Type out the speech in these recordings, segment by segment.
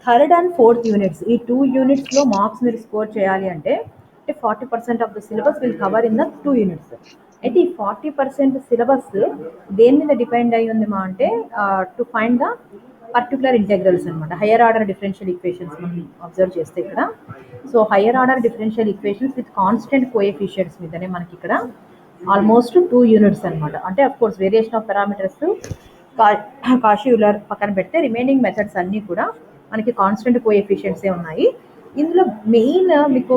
Third and fourth units, ఈ 2 యూనిట్స్లో marks మీరు score చేయాలి అంటే 40% of the syllabus will cover in the 2 units. అయితే ఈ 40% సిలబస్ దేని మీద డిపెండ్ అయ్యి ఉంది మా అంటే to find the particular integrals అనమాట. హయ్యర్ ఆర్డర్ డిఫరెన్షియల్ ఈక్వేషన్స్ మనం అబ్జర్వ్ చేస్తే ఇక్కడ, so higher order differential equations with constant coefficients మీదనే మనకి ఇక్కడ ఆల్మోస్ట్ 2 యూనిట్స్ అనమాట. అంటే of course variation of parameters Cauchy Euler పక్కన పెడితే రిమైనింగ్ మెథడ్స్ అన్నీ కూడా మనకి కాన్స్టెంట్ కోఎఫిషియెంట్సే ఉన్నాయి. ఇందులో మెయిన్ మీకు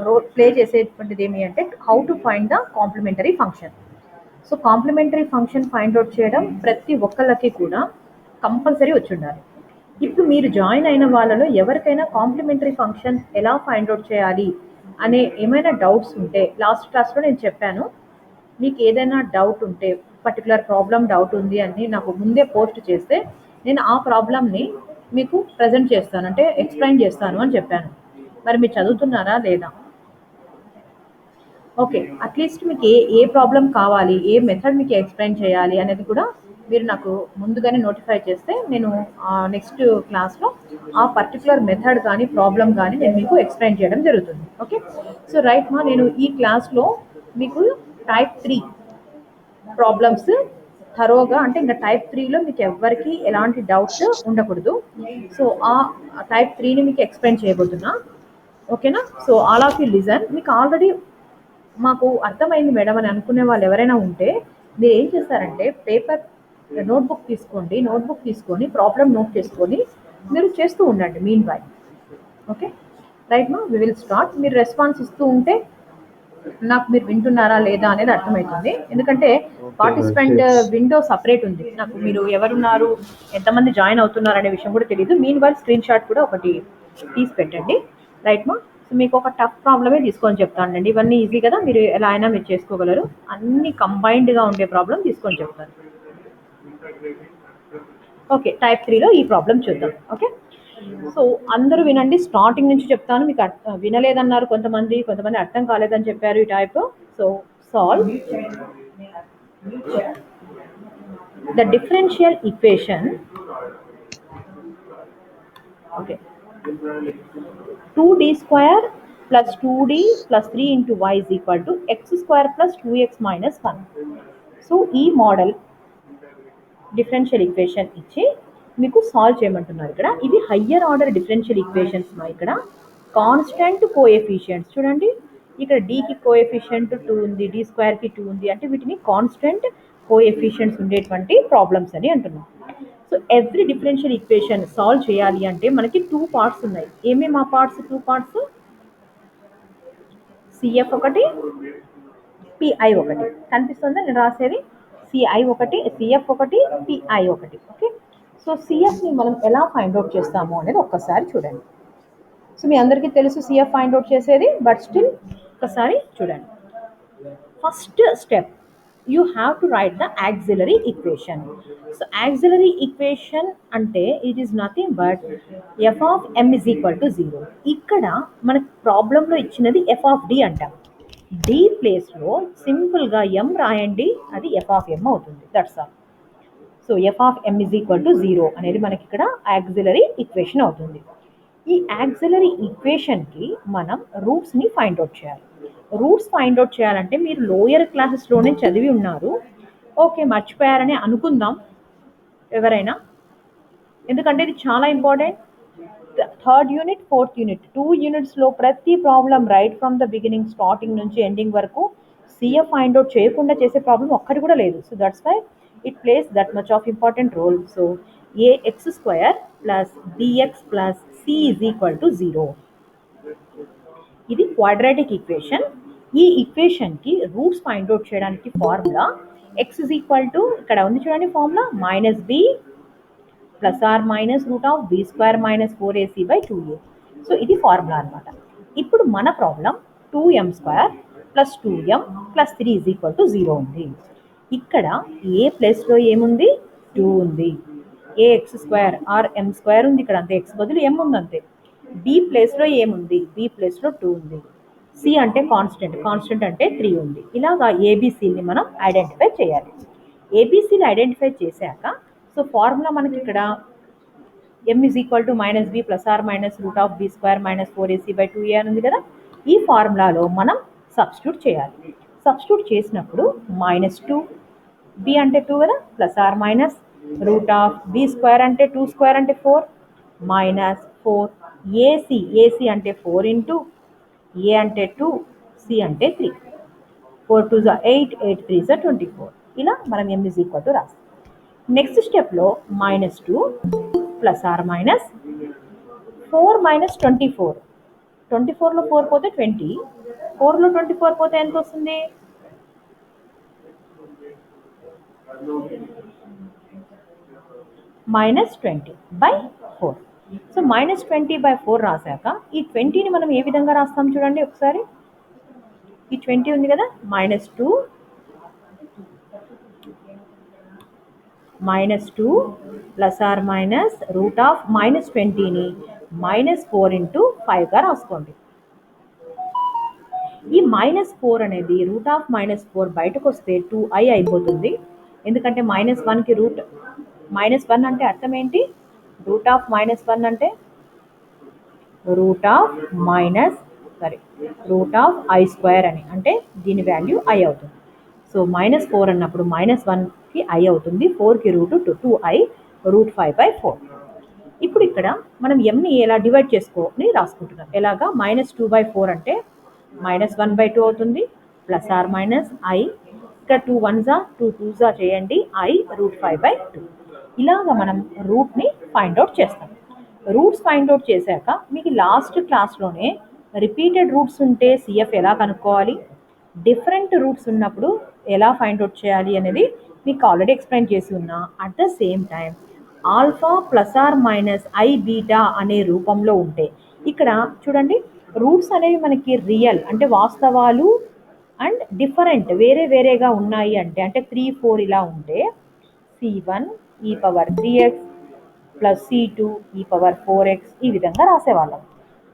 రోల్ ప్లే చేసేటువంటిది ఏమి అంటే how to find the complementary function. So complementary function find out చేయడం ప్రతి ఒక్కళ్ళకి కూడా కంపల్సరీ వచ్చి ఉండాలి. ఇప్పుడు మీరు జాయిన్ అయిన వాళ్ళలో ఎవరికైనా కాంప్లిమెంటరీ ఫంక్షన్ ఎలా ఫైండ్ అవుట్ చేయాలి అనే ఏమైనా డౌట్స్ ఉంటే లాస్ట్ క్లాస్లో నేను చెప్పాను. మీకు ఏదైనా డౌట్ ఉంటే పర్టికులర్ ప్రాబ్లం డౌట్ ఉంది అని నాకు ముందే పోస్ట్ చేస్తే నేను ఆ ప్రాబ్లమ్ని మీకు ప్రజెంట్ చేస్తాను, అంటే ఎక్స్ప్లెయిన్ చేస్తాను అని చెప్పాను. మరి మీరు చదువుతున్నారా లేదా? ఓకే, అట్లీస్ట్ మీకు ఏ ప్రాబ్లం కావాలి, ఏ మెథడ్ మీకు ఎక్స్ప్లెయిన్ చేయాలి అనేది కూడా మీరు నాకు ముందుగానే నోటిఫై చేస్తే నేను నెక్స్ట్ క్లాస్లో ఆ పర్టికులర్ మెథడ్ కానీ ప్రాబ్లం కానీ నేను మీకు ఎక్స్ప్లెయిన్ చేయడం జరుగుతుంది. ఓకే, సో రైట్ మా, నేను ఈ క్లాస్లో మీకు టైప్ 3 ప్రాబ్లమ్స్ థరోగా, అంటే ఇంకా టైప్ 3లో మీకు ఎవరికి ఎలాంటి డౌట్స్ ఉండకూడదు. సో ఆ టైప్ 3ని మీకు ఎక్స్ప్లెయిన్ చేయబోతున్నా. ఓకేనా? So all of you listen. మీకు ఆల్రెడీ మాకు అర్థమైంది మేడం అని అనుకునే వాళ్ళు ఎవరైనా ఉంటే మీరు ఏం చేస్తారంటే పేపర్ నోట్బుక్ తీసుకోండి, నోట్బుక్ తీసుకొని ప్రాబ్లం నోట్ చేసుకొని మీరు చేస్తూ ఉండండి మీన్ బై. ఓకే రైట్ మా, వి విల్ స్టార్ట్. మీరు రెస్పాన్స్ ఇస్తూ ఉంటే నాకు మీరు వింటున్నారా లేదా అనేది అర్థమవుతుంది. ఎందుకంటే పార్టిసిపెంట్ విండో సపరేట్ ఉంది నాకు, మీరు ఎవరున్నారు ఎంతమంది జాయిన్ అవుతున్నారు అనే విషయం కూడా తెలియదు. మీన్ వైల్ స్క్రీన్ షాట్ కూడా ఒకటి తీసి పెట్టండి. రైట్ మా, సో మీకు ఒక టఫ్ ప్రాబ్లమే తీసుకొని చెప్తానండి. ఇవన్నీ ఈజీ కదా, మీరు ఎలా అయినా మీరు చేసుకోగలరు. అన్ని కంబైన్డ్గా ఉండే ప్రాబ్లం తీసుకొని చెప్తాను. ఓకే, టైప్ 3లో ఈ ప్రాబ్లం చూద్దాం. ఓకే, సో అందరూ వినండి, స్టార్టింగ్ నుంచి చెప్తాను. మీకు వినలేదన్నారు కొంతమంది, కొంతమంది అర్థం కాలేదని చెప్పారు ఈ type. So solve the differential equation. Okay, 2d square plus 2d plus 3 into y is equal to x square plus 2x minus 1. So ఈ మోడల్ డిఫరెన్షియల్ ఈక్వేషన్ ఇచ్చి మీకు సాల్వ్ చేయమంటున్నారు. ఇక్కడ ఇవి హయ్యర్ ఆర్డర్ డిఫరెన్షియల్ ఈక్వేషన్స్. ఇక్కడ constant coefficients చూడండి, ఇక్కడ డీకి coefficient 2 ఉంది, డి స్క్వేర్కి 2 ఉంది, అంటే వీటిని కాన్స్టెంట్ కోఎఫిషియంట్స్ ఉండేటువంటి ప్రాబ్లమ్స్ అని అంటున్నాం. So every differential equation solve చేయాలి అంటే మనకి 2 పార్ట్స్ ఉన్నాయి. ఏమేమి ఆ పార్ట్స్? 2 పార్ట్స్, సిఎఫ్ ఒకటి, పిఐ ఒకటి. కనిపిస్తుందా నేను రాసేది? సిఐ ఒకటి, సిఎఫ్ ఒకటి, పిఐ ఒకటి. ఓకే, సో సిఎఫ్ని మనం ఎలా ఫైండ్ అవుట్ చేస్తాము అనేది ఒక్కసారి చూడండి. సో మీ అందరికీ తెలుసు సిఎఫ్ ఫైండ్ అవుట్ చేసేది, బట్ స్టిల్ ఒకసారి చూడండి. First step, you have to write the auxiliary equation. So auxiliary equation అంటే it is nothing but F of M is equal to 0. ఇక్కడ మనకు ప్రాబ్లంలో ఇచ్చినది ఎఫ్ ఆఫ్ డి అంటాం. డి ప్లేస్లో సింపుల్గా ఎం రాయండి, అది ఎఫ్ ఆఫ్ ఎం అవుతుంది. That's all. So F of M is equal to 0 అనేది మనకి ఇక్కడ యాక్సిలరీ ఈక్వేషన్ అవుతుంది. ఈ యాక్సిలరీ ఈక్వేషన్కి మనం రూట్స్ని ఫైండ్ అవుట్ చేయాలి. రూట్స్ ఫైండ్ అవుట్ చేయాలంటే మీరు లోయర్ క్లాసెస్లోనే చదివి ఉన్నారు. ఓకే, మర్చిపోయారని అనుకుందాం ఎవరైనా, ఎందుకంటే ఇది చాలా important. Third unit, fourth unit, 2 యూనిట్స్లో ప్రతి problem right from the beginning, starting నుంచి ఎండింగ్ వరకు సిఎఫ్ ఫైండ్ అవుట్ చేయకుండా చేసే ప్రాబ్లం ఒక్కటి కూడా లేదు. So that's why it plays that much of important role. So a x square plus b x plus c is equal to 0. ఇది క్వాడ్రాటిక్ ఈక్వేషన్. ఈ ఈక్వేషన్కి రూట్స్ ఫైండ్ అవుట్ చేయడానికి formula x is equal to, ఇక్కడ ఉంది చూడండి formula, minus b plus or minus root of B square minus 4ac by 2a. సో ఇది formula అనమాట. ఇప్పుడు మన problem 2m square plus 2m plus 3 is equal to 0 ఉంది. ఇక్కడ ఏ ప్లేస్లో ఏముంది? 2 ఉంది. A X square or M square ఉంది ఇక్కడ, అంతే, ఎక్స్ బదులు ఎం ఉంది అంతే. బి ప్లేస్లో ఏముంది? బి ప్లేస్లో 2 ఉంది. సి అంటే కాన్స్టెంట్, కాన్స్టెంట్ అంటే 3 ఉంది. ఇలాగా ఏబిసిని మనం ఐడెంటిఫై చేయాలి. ఏబిసిని ఐడెంటిఫై చేశాక సో ఫార్ములా మనకి ఇక్కడ m is equal to minus b plus or minus root of B square minus 4ac/2a అని ఉంది కదా. ఈ ఫార్ములాలో మనం సబ్స్టిట్యూట్ చేయాలి. సబ్స్టిట్యూట్ చేసినప్పుడు -2 బి అంటే 2 కదా, plus or minus root of B square అంటే 2 స్క్వేర్ అంటే 4 మైనస్ 4 ఏసీ అంటే 4 ఇంటూ ఏ అంటే 2 సి అంటే 3 4 2 8 8 3 24 ఇలా మనం m ఈజ్ ఈక్వల్ టు రాస్తాం. నెక్స్ట్ స్టెప్లో -2 ప్లస్ ఆర్ మైనస్ 4 మైనస్ 24 24లో 4 పోతే 20 4లో 24 పోతే ఎంత వస్తుంది? -20/4. సో -20/4 రాశాక ఈ 20ని మనం ఏ విధంగా రాస్తాం చూడండి ఒకసారి. ఈ 20 ఉంది కదా, -2 plus or minus root of -20ని -4 ఇంటూ 5గా రాసుకోండి. ఈ -4 అనేది రూట్ ఆఫ్ -4 బయటకు వస్తే 2i అయిపోతుంది. ఎందుకంటే -1కి రూట్ -1 అంటే అర్థం ఏంటి? రూట్ ఆఫ్ -1 అంటే రూట్ ఆఫ్ i² అని, అంటే దీని వాల్యూ i అవుతుంది. సో -4 అన్నప్పుడు -1కి i అవుతుంది, 4కి రూట్ 2i రూట్ 5/4. ఇప్పుడు ఇక్కడ మనం mని ఎలా డివైడ్ చేసుకొని రాసుకుంటున్నాం. ఎలాగా? -2/4 అంటే -1/2 అవుతుంది, ప్లస్ ఆర్ మైనస్ i, ఇక్కడ 2 1s 2 2s చేయండి, i రూట్ 5/2. ఇలాగ మనం రూట్ని ఫైండ్ అవుట్ చేస్తాం. రూట్స్ ఫైండ్ అవుట్ చేశాక మీకు లాస్ట్ క్లాస్లోనే రిపీటెడ్ రూట్స్ ఉంటే సిఎఫ్ ఎలా కనుక్కోవాలి, డిఫరెంట్ రూట్స్ ఉన్నప్పుడు ఎలా ఫైండ్ అవుట్ చేయాలి అనేది మీకు ఆల్రెడీ ఎక్స్ప్లెయిన్ చేసి ఉన్నా. At the same time alpha plus or minus i beta అనే రూపంలో ఉంటే, ఇక్కడ చూడండి రూట్స్ అనేవి మనకి రియల్ అంటే వాస్తవాలు అండ్ డిఫరెంట్ వేరే వేరేగా ఉన్నాయి అంటే 3 4 ఇలా ఉంటే c1 e⁻3x plus c2 e⁻4x ఈ విధంగా రాసేవాళ్ళం.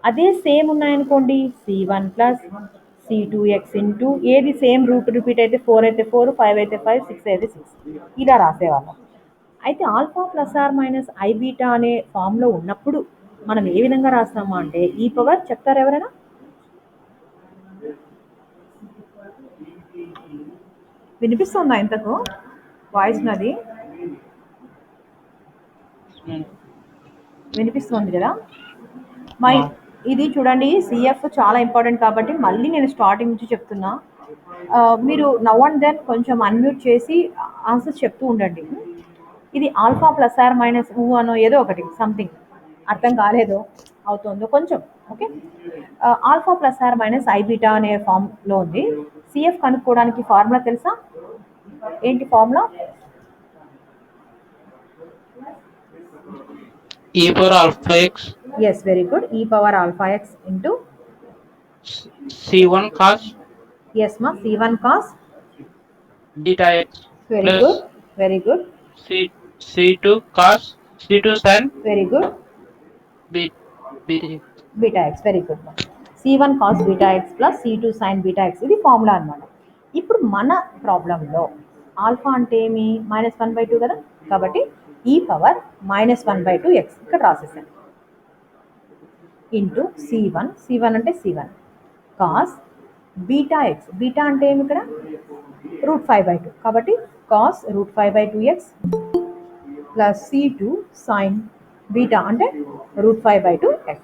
అదే సేమ్ ఉన్నాయనుకోండి, c1 ప్లస్ c2x ఇంటూ ఏది సేమ్ రూట్ రిపీట్ అయితే 4 అయితే 4 5 అయితే 5 6 అయితే 6 ఇలా రాసేవాళ్ళం. అయితే alpha plus or minus i beta అనే ఫామ్లో ఉన్నప్పుడు మనం ఏ విధంగా రాస్తాము అంటే చెప్తారు ఎవరైనా? వినిపిస్తుందా ఇంతకు వాయిస్? నాది వినిపిస్తుంది కదా. ఇది చూడండి సిఎఫ్ చాలా ఇంపార్టెంట్ కాబట్టి మళ్ళీ నేను స్టార్టింగ్ నుంచి చెప్తున్నా. మీరు నవ్ అండ్ దెన్ కొంచెం అన్మ్యూట్ చేసి ఆన్సర్స్ చెప్తూ ఉండండి. ఇది ఆల్ఫా ప్లస్ ఆర్ మైనస్ అనో ఏదో ఒకటి సంథింగ్ అర్థం కాలేదో అవుతుందో కొంచెం okay. Alpha plus or minus i beta అనే ఫామ్లో ఉంది. సిఎఫ్ కనుక్కోవడానికి ఫార్ములా తెలుసా? ఏంటి formula? e⁻α_x. Yes, very good. e⁻α_x into c1 cos. Yes ma, c1 cos beta x. Very good, very good. c2 cos, c2 sin. Very good. Beta x, very good ma. c1 cos beta x plus c2 sin beta x ఇది formula అన్నమాట. ఇప్పుడు మన ప్రాబ్లంలో alpha అంటే ఏమి? -1/2 కదా, కాబట్టి e⁻−1/2x ఇక్కడ రాసేసాను ఇంటూ c1 అంటే c1 cos beta X, beta అంటే ఏమి ఇక్కడ? రూట్ 5/2, కాబట్టి cos root 5/2x plus c2 sine beta అంటే రూట్ 5/2x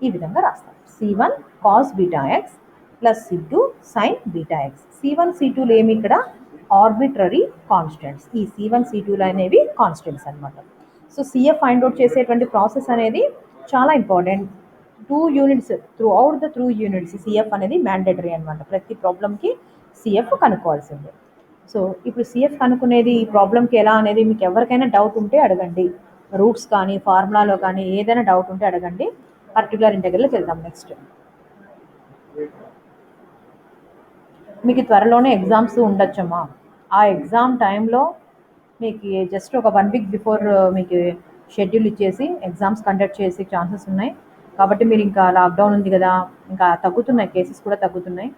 ఈ విధంగా రాస్తాం. c1 cos beta x plus c2 sine beta x. c1 c2లు ఏమి ఇక్కడ? Arbitrary constants. ఈ c1 c2లు అనేవి కాన్స్టెంట్స్ అనమాట. సో సిఎఫ్ ఫైండ్ అవుట్ చేసేటువంటి ప్రాసెస్ అనేది చాలా important. 2 units throughout the 2 units CF అనేది మ్యాండేటరీ అనమాట. ప్రతి ప్రాబ్లంకి సిఎఫ్ కనుక్కోవాల్సిందే. సో ఇప్పుడు సిఎఫ్ కనుక్కునేది ఈ ప్రాబ్లంకి ఎలా అనేది మీకు ఎవరికైనా డౌట్ ఉంటే అడగండి. రూట్స్ కానీ ఫార్ములాలో కానీ ఏదైనా డౌట్ ఉంటే అడగండి. పర్టికులర్ ఇంటెగ్రల్కి వెళ్దాం నెక్స్ట్. మీకు త్వరలోనే ఎగ్జామ్స్ ఉండొచ్చమ్మా. ఆ ఎగ్జామ్ టైంలో మీకు జస్ట్ ఒక 1 వీక్ బిఫోర్ మీకు షెడ్యూల్ ఇచ్చేసి ఎగ్జామ్స్ కండక్ట్ చేసే ఛాన్సెస్ ఉన్నాయి. కాబట్టి మీరు ఇంకా లాక్డౌన్ ఉంది కదా, ఇంకా తగ్గుతున్నాయి, కేసెస్ కూడా తగ్గుతున్నాయి.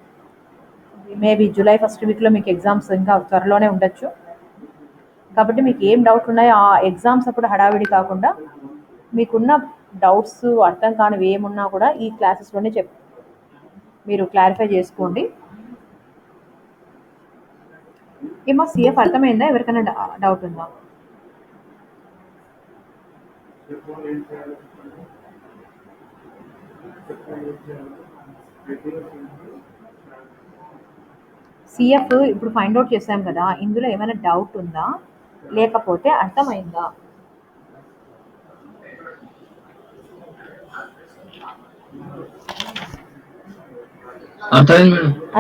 మేబీ జూలై ఫస్ట్ వీక్లో మీకు ఎగ్జామ్స్ ఇంకా త్వరలోనే ఉండొచ్చు. కాబట్టి మీకు ఏం డౌట్ ఉన్నాయో ఆ ఎగ్జామ్స్ అప్పుడు హడావిడి కాకుండా మీకున్న డౌట్స్ అర్థం కానివి ఏమున్నా కూడా ఈ క్లాసెస్లోనే మీరు క్లారిఫై చేసుకోండి. ఏమో సిఎఫ్ అర్థమైందా? ఎవరికైనా డౌట్ ఉందా? సిఎఫ్ ఇప్పుడు ఫైండ్ అవుట్ చేసాం కదా, ఇందులో ఏమైనా డౌట్ ఉందా, లేకపోతే అర్థమైందా?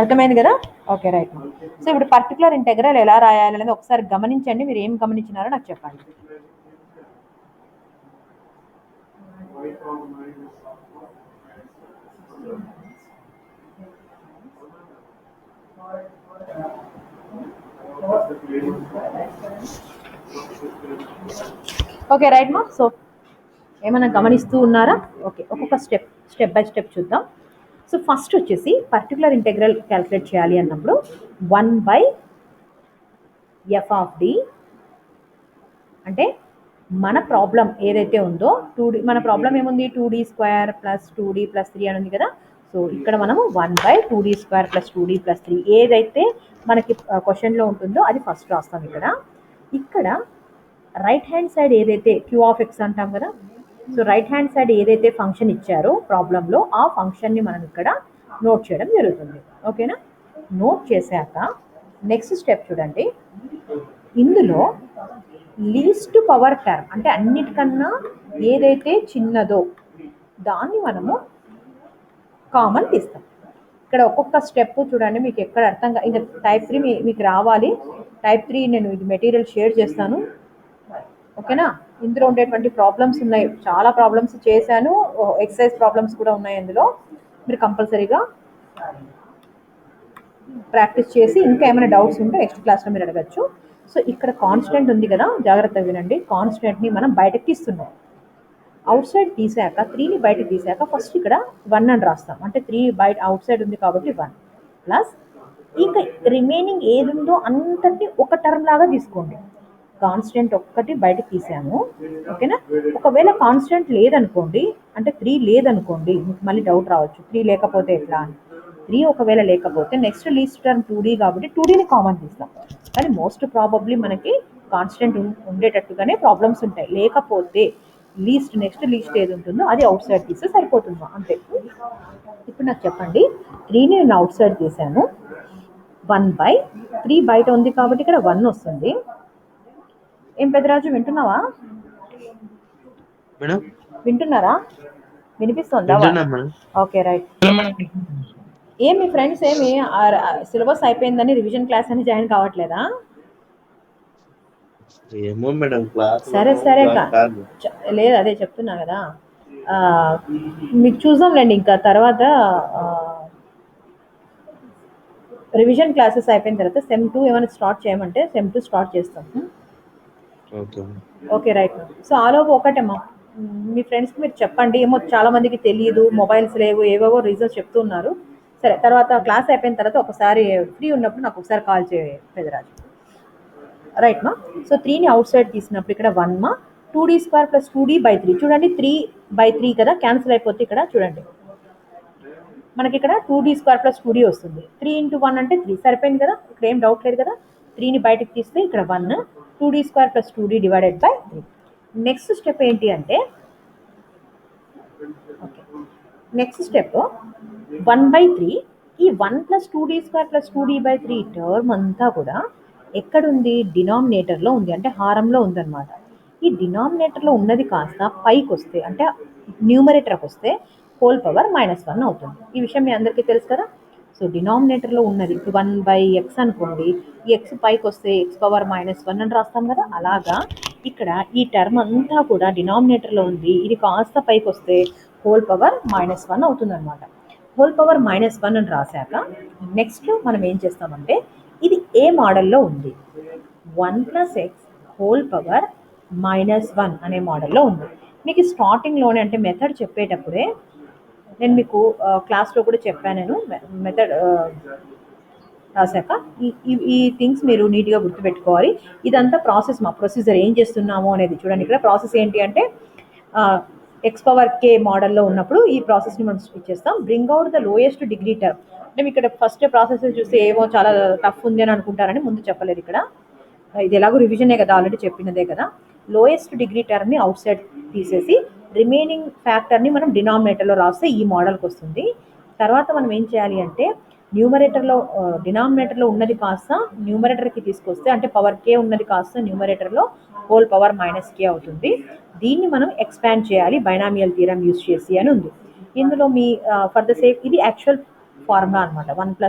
అర్థమైంది కదా? Okay right. సో ఇప్పుడు పర్టికులర్ ఇంటెగ్రల్ ఎలా రాయాలి అనేది ఒకసారి గమనించండి. మీరు ఏం గమనించినారో నాకు చెప్పండి. ఓకే రైట్ మా. సో ఏమైనా గమనిస్తూ ఉన్నారా? ఓకే, ఒక్కొక్క స్టెప్ బై స్టెప్ చూద్దాం. సో ఫస్ట్ వచ్చేసి పర్టికులర్ ఇంటెగ్రల్ క్యాలిక్యులేట్ చేయాలి అన్నప్పుడు 1/f ఆఫ్ డి అంటే మన ప్రాబ్లం ఏదైతే ఉందో 2D, మన ప్రాబ్లం ఏముంది 2D² + 2D + 3 అని ఉంది కదా. సో ఇక్కడ మనము 1/2D² + 2D + 3 ఏదైతే మనకి క్వశ్చన్లో ఉంటుందో అది ఫస్ట్ రాస్తాం. ఇక్కడ రైట్ హ్యాండ్ సైడ్ ఏదైతే q(x) అంటాం కదా. సో రైట్ హ్యాండ్ సైడ్ ఏదైతే ఫంక్షన్ ఇచ్చారో ప్రాబ్లంలో ఆ ఫంక్షన్ని మనం ఇక్కడ నోట్ చేయడం జరుగుతుంది. ఓకేనా? నోట్ చేశాక నెక్స్ట్ స్టెప్ చూడండి. ఇందులో లీస్ట్ పవర్ టర్మ్ అంటే అన్నిటికన్నా ఏదైతే చిన్నదో దాన్ని మనము కామన్ తీస్తాం. ఇక్కడ ఒక్కొక్క స్టెప్ చూడండి, మీకు ఎక్కడ అర్థంగా ఇంకా టైప్ 3 మీకు రావాలి. టైప్ 3 నేను ఇది మెటీరియల్ షేర్ చేస్తాను. ఓకేనా? ఇందులో ఉండేటువంటి ప్రాబ్లమ్స్ ఉన్నాయి, చాలా ప్రాబ్లమ్స్ చేశాను, ఎక్సర్సైజ్ ప్రాబ్లమ్స్ కూడా ఉన్నాయి అందులో. మీరు కంపల్సరీగా ప్రాక్టీస్ చేసి ఇంకా ఏమైనా డౌట్స్ ఉంటే నెక్స్ట్ క్లాస్లో మీరు అడగచ్చు. సో ఇక్కడ కాన్స్టెంట్ ఉంది కదా, జాగ్రత్తగా వినండి. కాన్స్టెంట్ని మనం బయటకు తీస్తున్నాం. అవుట్ సైడ్ తీసాక 3ని బయటకు తీసాక ఫస్ట్ ఇక్కడ 1 అని రాస్తాం. అంటే 3 బయట అవుట్ సైడ్ ఉంది కాబట్టి 1 ప్లస్ ఇంకా రిమైనింగ్ ఏది ఉందో అంతటి ఒక టర్మ్ లాగా తీసుకోండి. కాన్స్టెంట్ ఒక్కటి బయటకు తీసాము. ఓకేనా? ఒకవేళ కాన్స్టెంట్ లేదనుకోండి, అంటే 3 లేదనుకోండి, మీకు మళ్ళీ డౌట్ రావచ్చు 3 లేకపోతే ఎట్లా అని. 3 ఒకవేళ లేకపోతే నెక్స్ట్ లీస్ట్ టర్మ్ 2D కాబట్టి 2Dని కామన్ తీస్తాం. కానీ మోస్ట్ ప్రాబబ్లీ మనకి కాన్స్టెంట్ ఉండేటట్టుగానే ప్రాబ్లమ్స్ ఉంటాయి. లేకపోతే నెక్స్ట్ లీస్ట్ ఏది ఉంటుందో అది అవుట్ సైడ్ తీస్తే సరిపోతుందా, అంతే. ఇప్పుడు నాకు చెప్పండి, 3ని నేను అవుట్ సైడ్ తీసాను. 1/3 బయట ఉంది కాబట్టి ఇక్కడ 1 వస్తుంది. ఏం పెద్దరాజు వింటున్నావా? వింటున్నారా? వినిపిస్తుందా? Okay right. ఏం మీ ఫ్రెండ్స్ ఏమి సిలబస్ అయిపోయిందని రివిజన్ క్లాస్ అని జాయిన్ కావట్లేదా? ఏమో మేడం క్లాస్ సరే లేదు, అదే చెప్తున్నా కదా. మీకు చూద్దాంలేండి ఇంకా తర్వాత రివిజన్ క్లాసెస్ అయిపోయిన తర్వాత సెమ్ 2 ఏమైనా స్టార్ట్ చేయమంటే సెమ్ 2 స్టార్ట్ చేస్తాం. Okay right. సో ఆలోపు ఒకటేమో మీ ఫ్రెండ్స్కి మీరు చెప్పండి. ఏమో చాలా మందికి తెలియదు, మొబైల్స్ లేవు, ఏవేవో రీజన్స్ చెప్తున్నారు. సరే, తర్వాత క్లాస్ అయిపోయిన తర్వాత ఒకసారి ఫ్రీ ఉన్నప్పుడు నాకు ఒకసారి కాల్ చేయ పెద్దరాజు. రైట్ మా. సో 3ని అవుట్ సైడ్ తీసినప్పుడు ఇక్కడ 1 మా 2D² + 2D/3 చూడండి. 3/3 కదా, క్యాన్సిల్ అయిపోతే ఇక్కడ చూడండి మనకి ఇక్కడ 2D² + 2D వస్తుంది. 3 × 1 అంటే 3 సరిపోయింది కదా, ఇక్కడ ఏం డౌట్ లేదు కదా. 3ని బయటకు తీస్తే ఇక్కడ 1 2D² + 2D / 3. నెక్స్ట్ స్టెప్ ఏంటి అంటే నెక్స్ట్ స్టెప్ 1/3 ఈ 1 + 2D² + 2D/3 టర్మ్ అంతా కూడా ఎక్కడుంది? డినామినేటర్లో ఉంది, అంటే హారంలో ఉందన్నమాట. ఈ డినామినేటర్లో ఉన్నది కాస్త పైకి వస్తే అంటే న్యూమరేటర్కి వస్తే హోల్ పవర్ -1 అవుతుంది. ఈ విషయం మీ అందరికీ తెలుసు కదా. సో డినామినేటర్లో ఉన్నది 1/x అనుకోండి, ఈ x పైకి వస్తే x⁻−1 అని రాస్తాం కదా. అలాగా ఇక్కడ ఈ టర్మ్ అంతా కూడా డినామినేటర్లో ఉంది, ఇది కాస్త పైకి వస్తే హోల్ పవర్ -1 అవుతుంది అనమాట. హోల్ పవర్ -1 అని రాశాక నెక్స్ట్ మనం ఏం చేస్తామంటే ఇది ఏ మోడల్లో ఉంది? 1 + x హోల్ పవర్ -1 అనే మోడల్లో ఉంది. మీకు స్టార్టింగ్లోనే అంటే మెథడ్ చెప్పేటప్పుడే నేను మీకు క్లాస్లో కూడా చెప్పాను. నేను మెథడ్ రాశాక ఈ థింగ్స్ మీరు నీట్గా గుర్తుపెట్టుకోవాలి. ఇదంతా ప్రాసెస్, మా ప్రొసీజర్ ఏం చేస్తున్నాము అనేది చూడండి. ఇక్కడ ప్రాసెస్ ఏంటి అంటే ఎక్స్ పవర్ కే మోడల్లో ఉన్నప్పుడు ఈ ప్రాసెస్ని మనం ఇచ్చేస్తాం. Bring out the lowest degree term. అంటే మీకు ఇక్కడ ఫస్ట్ ప్రాసెస్ చూస్తే ఏమో చాలా టఫ్ ఉంది అని అనుకుంటారని ముందు చెప్పలేదు. ఇక్కడ ఇది ఎలాగో రివిజనే కదా, ఆల్రెడీ చెప్పినదే కదా. లోయెస్ట్ డిగ్రీ టర్మ్ని అవుట్ సైడ్ తీసేసి రిమైనింగ్ ఫ్యాక్టర్ని మనం డినామినేటర్లో రాస్తే ఈ మోడల్కి వస్తుంది. తర్వాత మనం ఏం చేయాలి అంటే న్యూమరేటర్లో డినామినేటర్లో ఉన్నది కాస్త న్యూమరేటర్కి తీసుకొస్తే, అంటే పవర్ కే ఉన్నది కాస్త న్యూమరేటర్లో హోల్ పవర్ మైనస్ కే అవుతుంది. దీన్ని మనం ఎక్స్పాండ్ చేయాలి బైనామియల్ థీరం యూజ్ చేసి అని ఉంది. ఇందులో మీ ఫర్ ద సేక్ ఇది యాక్చువల్ ఫార్ములా అనమాట. 1 +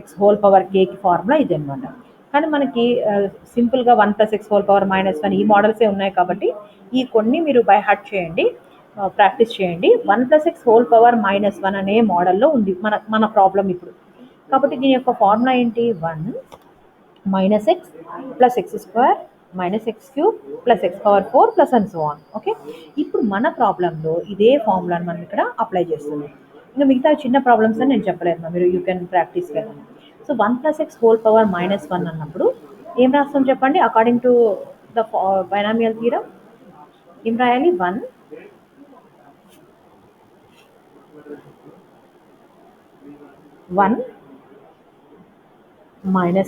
x హోల్ పవర్ కేకి ఫార్ములా ఇది అనమాట. కానీ మనకి సింపుల్గా 1 + x హోల్ పవర్ -1 ఈ మోడల్సే ఉన్నాయి కాబట్టి ఈ కొన్ని మీరు బై హార్ట్ చేయండి, ప్రాక్టీస్ చేయండి. 1 + x హోల్ పవర్ -1 అనే మోడల్లో ఉంది మన ప్రాబ్లం ఇప్పుడు. కాబట్టి దీని యొక్క ఫార్ములా ఏంటి? 1 - x + x² - x³ + x⁴ + so on. Okay, ఇప్పుడు మన ప్రాబ్లంలో ఇదే ఫార్ములాని మనం ఇక్కడ అప్లై చేస్తున్నాం. ఇంకా మిగతా చిన్న ప్రాబ్లమ్స్ అని నేను చెప్పలేదు, మీరు యూ కెన్ ప్రాక్టీస్ కదా. సో 1 + x హోల్ పవర్ -1 అన్నప్పుడు ఏం రాస్తాం చెప్పండి? According to the binomial theorem ఏం రాయాలి? 1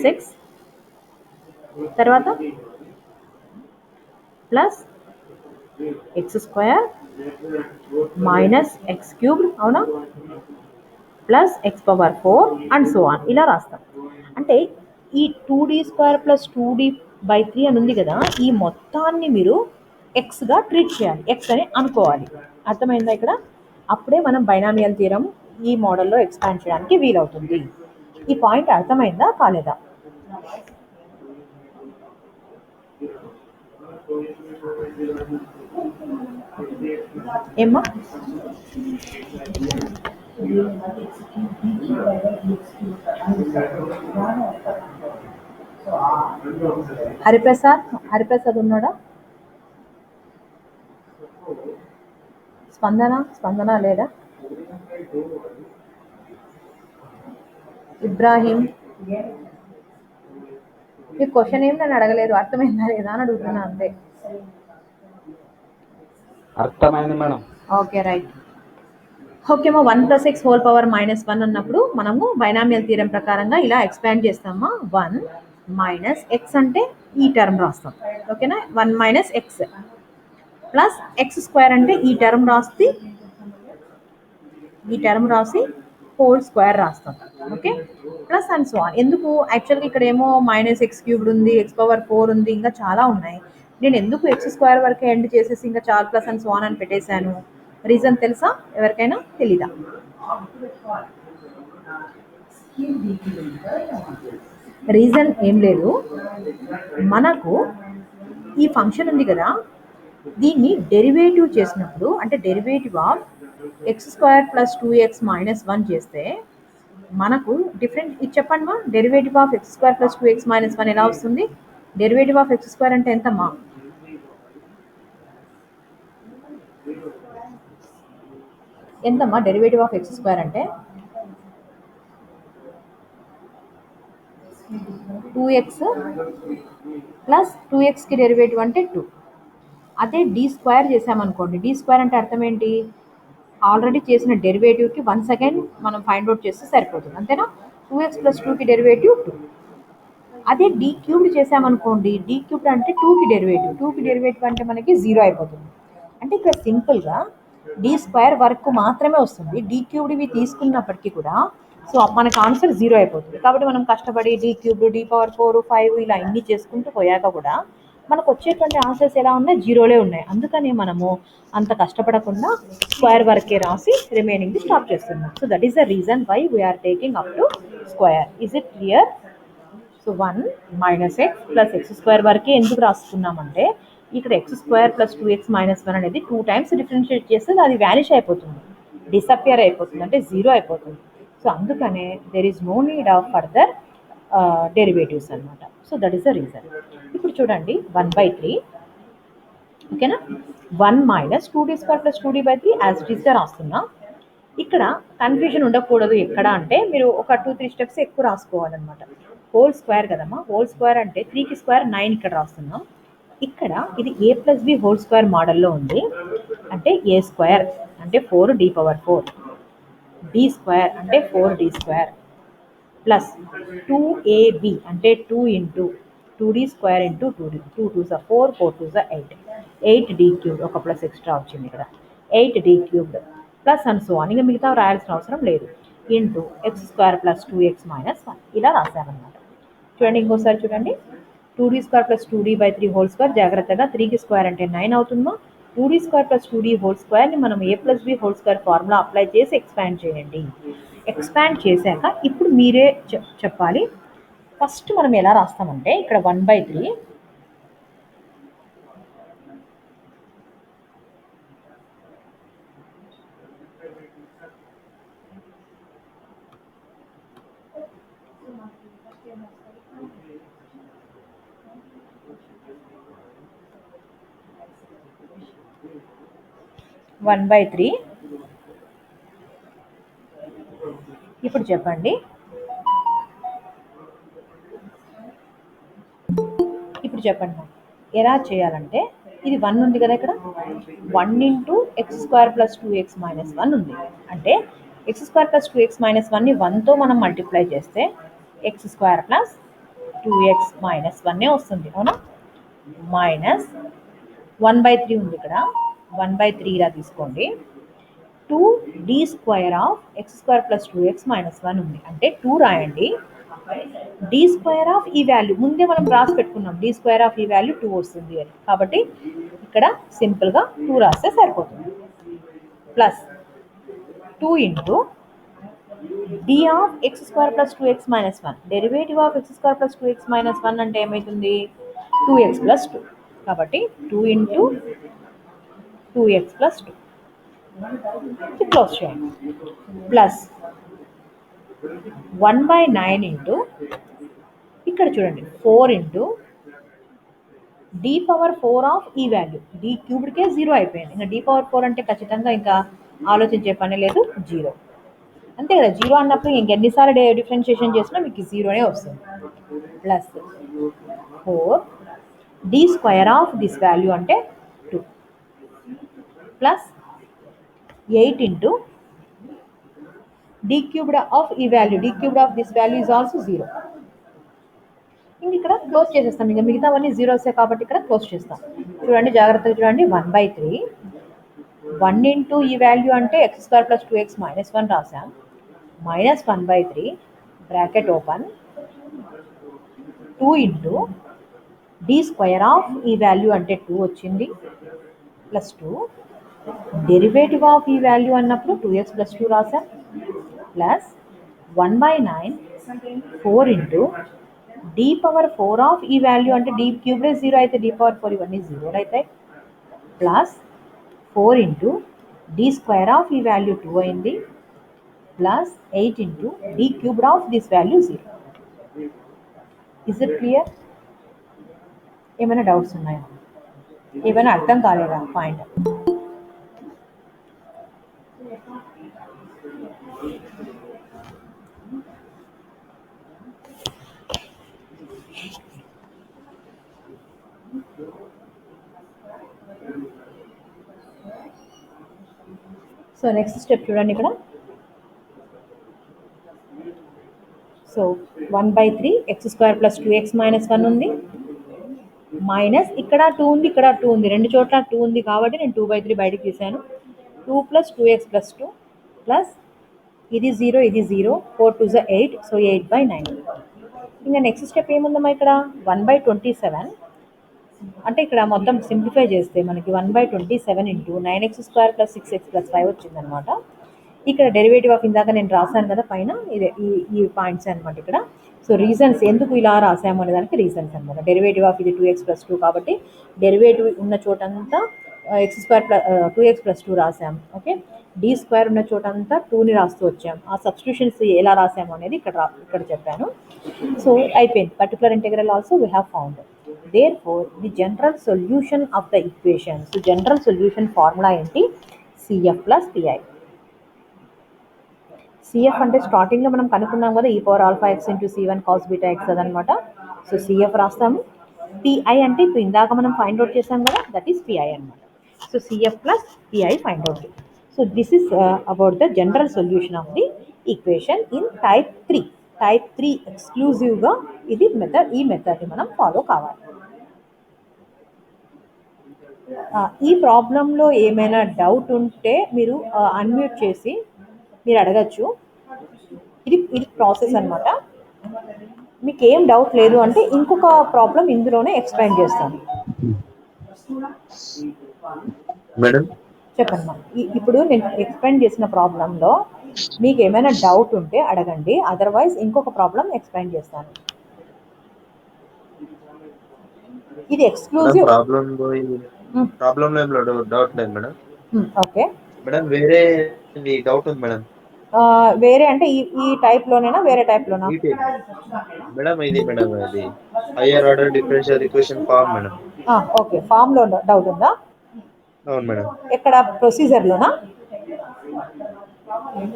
- x తర్వాత ప్లస్ x² - x³ అవునా, plus x⁴ and so on ఇలా రాస్తాం. అంటే ఈ 2d² + 2d/3 అని ఉంది కదా, ఈ మొత్తాన్ని మీరు ఎక్స్గా ట్రీట్ చేయాలి, ఎక్స్ అని అనుకోవాలి. అర్థమైందా ఇక్కడ? అప్పుడే మనం బైనామియల్ థీరం ఈ మోడల్లో ఎక్స్పాండ్ చేయడానికి వీలవుతుంది. ఈ పాయింట్ అర్థమైందా కాలేదా? ఏమ్మా? హరిప్రసాద్ ఉన్నాడా? స్పందన లేడా? ఇబ్రాహీం, ఈ క్వశ్చన్ ఏం నేను అడగలేదు, అర్థమైందా లేదా అని అడుగుతున్నా అంతే. అర్థమైంది మేడం. Okay, right. ఓకేమా, 1 + x హోల్ పవర్ -1 అన్నప్పుడు మనము బైనామియల్ థీరం ప్రకారంగా ఇలా ఎక్స్పాండ్ చేస్తామా. 1 - x అంటే ఈ టర్మ్ రాస్తాం, ఓకేనా. 1 - x ప్లస్ x² అంటే ఈ టర్మ్ రాసి హోల్ స్క్వేర్ రాస్తాం, okay. Plus and so on. ఎందుకు యాక్చువల్గా ఇక్కడ ఏమో -x³ ఉంది, x⁴ ఉంది, ఇంకా చాలా ఉన్నాయి. నేను ఎందుకు x² వరకే ఎండ్ చేసేసి ఇంకా చాలా ప్లస్ అండ్ సో ఆన్ అని పెట్టేశాను? రీజన్ తెలుసా ఎవరికైనా? తెలీదా? రీజన్ ఏం లేదు, మనకు ఈ ఫంక్షన్ ఉంది కదా, దీన్ని డెరివేటివ్ చేసినప్పుడు, అంటే డెరివేటివ్ ఆఫ్ x² + 2x - 1 చేస్తే మనకు డిఫరెంట్ ఇది చెప్పండి మా. డెరివేటివ్ ఆఫ్ x² + 2x - 1 ఎలా వస్తుంది? డెరివేటివ్ ఆఫ్ x² అంటే ఎంతమ్మా? ఎంతమ్మా డెరివేటివ్ ఆఫ్ x² అంటే? 2x ప్లస్ 2xకి డెరివేటివ్ అంటే 2. అదే d² చేసామనుకోండి, d² అంటే అర్థం ఏంటి? ఆల్రెడీ చేసిన డెరివేటివ్కి వన్స్ అగైన్ మనం ఫైండ్ అవుట్ చేస్తే సరిపోతుంది, అంతేనా. 2x + 2కి డెరివేటివ్ 2. అదే d³ చేసామనుకోండి, d³ అంటే 2కి డెరివేటివ్ అంటే మనకి 0 అయిపోతుంది. అంటే ఇక్కడ సింపుల్గా d² వరకు మాత్రమే వస్తుంది, d³ తీసుకున్నప్పటికీ కూడా సో మనకు ఆన్సర్ 0 అయిపోతుంది. కాబట్టి మనం కష్టపడి d³ d⁴ 5 ఇలా ఇన్ని చేసుకుంటూ పోయాక కూడా మనకు వచ్చేటువంటి ఆన్సర్స్ ఎలా ఉన్నాయి? 0లే ఉన్నాయి. అందుకని మనము అంత కష్టపడకుండా స్క్వేర్ వరకే రాసి రిమైనింగ్ది స్టాప్ చేస్తున్నాం. So that is the reason why we are taking up to square. Is it clear? So 1 - x plus x² వరకే ఎందుకు రాసుకున్నామంటే ఇక్కడ x² + 2x - 1 అనేది 2 టైమ్స్ డిఫరెన్షియేట్ చేస్తే అది వ్యానిష్ అయిపోతుంది, డిసపియర్ అయిపోతుంది, అంటే 0 అయిపోతుంది. సో అందుకనే there is no need of further derivatives అనమాట. So that is the reason. ఇప్పుడు చూడండి 1/3, ఓకేనా. 1 - 2d² + 2d/3 యాజ్ ఇట్ ఈస్గా రాస్తున్నా. ఇక్కడ కన్ఫ్యూజన్ ఉండకూడదు ఎక్కడ అంటే మీరు ఒక 2-3 స్టెప్స్ ఎక్కువ రాసుకోవాలన్నమాట. హోల్ స్క్వేర్ కదమ్మా, హోల్ స్క్వేర్ అంటే 3కి స్క్వేర్ 9 ఇక్కడ రాస్తున్నాం, ఇక్కడ ఇది a plus b whole square మోడల్లో ఉంది. అంటే ఏ స్క్వేర్ అంటే 4d⁴, డి స్క్వేర్ అంటే 4d స్క్వేర్ ప్లస్ 2ab అంటే 2 into 2d square into 2d, 2 2 4, 4 2 8, 8d cubed, ఒక ప్లస్ ఎక్స్ట్రా వచ్చింది ఇక్కడ, 8d cubed plus and so అని, ఇంకా మిగతా రాయాల్సిన అవసరం లేదు, into X square plus 2x minus 1 ఇలా రాశామన్నమాట. చూడండి ఇంకోసారి చూడండి, 2d square plus 2d/3 whole square, జాగ్రత్తగా 3కి స్క్వేర్ అంటే 9 అవుతుందో, 2d square plus 2d whole స్క్వేర్ని మనం a plus b whole square formula apply చేసి ఎక్స్పాండ్ చేయండి. ఎక్స్పాండ్ చేశాక ఇప్పుడు మీరే చెప్పాలి. ఫస్ట్ మనం ఎలా రాస్తామంటే ఇక్కడ 1/3 1/3 ఇప్పుడు చెప్పండి, ఎలా చేయాలంటే ఇది 1 ఉంది కదా, ఇక్కడ 1 into X square plus 2x minus 1 ఉంది. అంటే X square plus 2x minus 1ని 1తో మనం మల్టిప్లై చేస్తే X square plus 2x minus 1 వస్తుంది, అవునా? మైనస్ 1/3 ఉంది ఇక్కడ, 1/3 ఇలా తీసుకోండి. 2d square of x square plus 2x minus 1 ఉంది. అంటే 2 రాయండి. డి స్క్వేర్ ఆఫ్ ఈ వాల్యూ ముందే మనం రాసి పెట్టుకున్నాం, డి స్క్వేర్ ఆఫ్ ఈ వాల్యూ 2 వస్తుంది అని, కాబట్టి ఇక్కడ సింపుల్గా 2 రాస్తే సరిపోతుంది. Plus 2 into d of x square plus 2x minus 1, derivative of x square plus 2x minus 1 అంటే ఏమవుతుంది? 2x ప్లస్ 2, కాబట్టి 2 ఇంటూ 2x ప్లస్ 2 క్లోజ్ చేయండి. ప్లస్ 1/9 ఇంటూ ఇక్కడ చూడండి 4 ఇంటూ d⁴ ఆఫ్ ఈ వాల్యూ, d క్యూబ్డ్కే 0 అయిపోయింది, ఇంకా d⁴ అంటే ఖచ్చితంగా ఇంకా ఆలోచించే పని లేదు, 0 అంతే కదా. 0 అన్నప్పుడు ఇంకెన్నిసార్లు డిఫరెన్షియేషన్ చేసినా మీకు 0నే వస్తుంది. Plus 4d square of this value అంటే 2 plus 8 into d cubed of ఈ value, d cubed of this value is also 0. ఇంక ఇక్కడ క్లోజ్ చేసేస్తాం, ఇంకా మిగతావన్నీ 0సే కాబట్టి ఇక్కడ క్లోజ్ చేస్తాం. చూడండి జాగ్రత్తగా చూడండి, 1/3 1 ఇంటూ ఈ వాల్యూ అంటే X square plus 2x minus 1 రాసాం, minus 1/3 bracket open 2 into d square of ఈ వాల్యూ అంటే 2 వచ్చింది ప్లస్ 2, డెరివేటివ్ ఆఫ్ ఈ వాల్యూ అన్నప్పుడు 2x ప్లస్ 2 రాసాం, ప్లస్ 1/9 4 ఇంటూ d⁴ ఆఫ్ ఈ వాల్యూ అంటే d క్యూబ్డే 0 అయితే d⁴ ఇవన్నీ 0 అవుతాయి, plus 4 into d square of ఈ వాల్యూ 2 అయింది, plus 8 into d cubed of this value 0. Is it clear? ఏమైనా డౌట్స్ ఉన్నాయా? ఏమైనా అర్థం కాలేదా పాయింట్? సో నెక్స్ట్ స్టెప్ చూడండి ఇక్కడ. So 1/3 X square plus 2x minus 1 ఉంది, మైనస్ ఇక్కడ 2 ఉంది, ఇక్కడ 2 ఉంది, రెండు చోట్ల 2 ఉంది కాబట్టి నేను 2/3 బయటకు తీసాను. 2 ప్లస్ 2x ప్లస్ 2 ప్లస్ ఇది 0 ఇది 0, 4 2 8, సో 8/9. ఇంకా నెక్స్ట్ స్టెప్ ఏముందమ్మా ఇక్కడ 1/27, అంటే ఇక్కడ మొత్తం సింప్లిఫై చేస్తే మనకి 1/27 into 9x² plus 6x plus 5 వచ్చిందనమాట. ఇక్కడ డెరివేటివ్ ఆఫ్ ఇందాక నేను రాశాను కదా పైన, ఇదే ఈ పాయింట్స్ అనమాట ఇక్కడ. సో రీజన్స్ ఎందుకు ఇలా రాసాము అనే దానికి రీజన్స్ అనమాట. డెరివేటివ్ ఆఫ్ ఇది 2x ప్లస్ 2 కాబట్టి డెరివేటివ్ ఉన్న చోటంతా x² ప్లస్ 2x ప్లస్ 2 రాసాము. ఓకే, d² ఉన్న చోటంతా 2ని రాస్తూ వచ్చాము. ఆ సబ్స్టిట్యూషన్స్ ఎలా రాసాము అనేది ఇక్కడ చెప్పాను. సో అయిపోయింది. Particular integral also we have found. Therefore, the general solution of the equation, so general solution formula ఏంటి? CF plus PI. CF అంటే స్టార్టింగ్ లో మనం కనుక్కున్నాం కదా, e⁴ x into c1 cos βx అదనమాట. సో CF రాస్తాము. Pi అంటే ఇప్పుడు ఇందాక మనం ఫైండ్ అవుట్ చేసాం కదా, దట్ ఈస్ పిఐ అనమాట. So CF plus PI find out. So this is about the general solution of the equation in type 3. Type 3 ఎక్స్క్లూజివ్గా ఇది మెథడ్, ఈ మెథడ్ని మనం ఫాలో కావాలి. ఈ ప్రాబ్లంలో ఏమైనా డౌట్ ఉంటే మీరు అన్మ్యూట్ చేసి మీరు అడగచ్చు. ఇది ప్రాసెస్ అనమాట. మీకు ఏం డౌట్ లేదు అంటే ఇంకొక ప్రాబ్లం ఇందులోనే ఎక్స్ప్లెయిన్ చేస్తాను. మేడం చెప్పండి మా. ఇప్పుడు నేను ఎక్స్ప్లెయిన్ చేసిన ప్రాబ్లంలో మీకు ఏమైనా డౌట్ ఉంటే అడగండి, అదర్వైజ్ ఇంకొక ప్రాబ్లం ఎక్స్ప్లెయిన్ చేస్తాను. ఇది ఎక్స్క్లూజివ్. ప్రాబ్లంలో ఏం డౌట్ లేదు మేడం. ఓకే మేడం వేరే డౌట్ ఉంది మేడం. వేరే అంటే ఈ టైప్లోనేనా, వేరే టైప్లోనా? మేడం ఇది మేడం ఇది higher order differential equation form madam. Okay, ఫామ్లో డౌట్ ఉందా? అవును మేడం. ఎక్కడ, ప్రొసీజర్లోనా?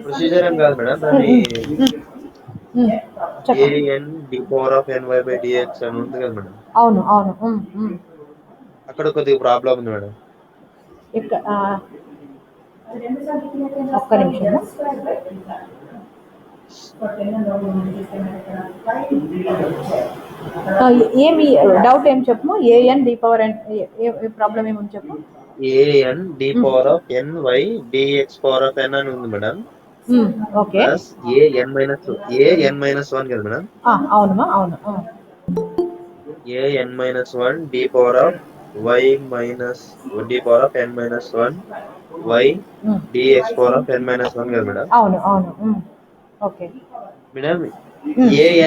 ప్రొసీజర్ ఏం కాదు మేడం, దాన్ని an d power of ny by dx అని ఉంది కదా మేడం. అవును అవును. అక్కడ కొద్దిగా ప్రాబ్లం ఉంది మేడం. ఒక్క నిమిషం. ఏమి డౌట్ ఏం చెప్పు. ఏఎన్ డి పవర్ ప్రాబ్లం ఏముంది చెప్పు. an d power of ny dx power of n అని ఉంది madam. Okay. Plus an minus 1 కదా మేడం. అవునమ్మా, అవును. an minus 1 d power of y minus d power of n minus 1 y dx power of n minus 1 కదా madam. అవును అవును. Okay madam,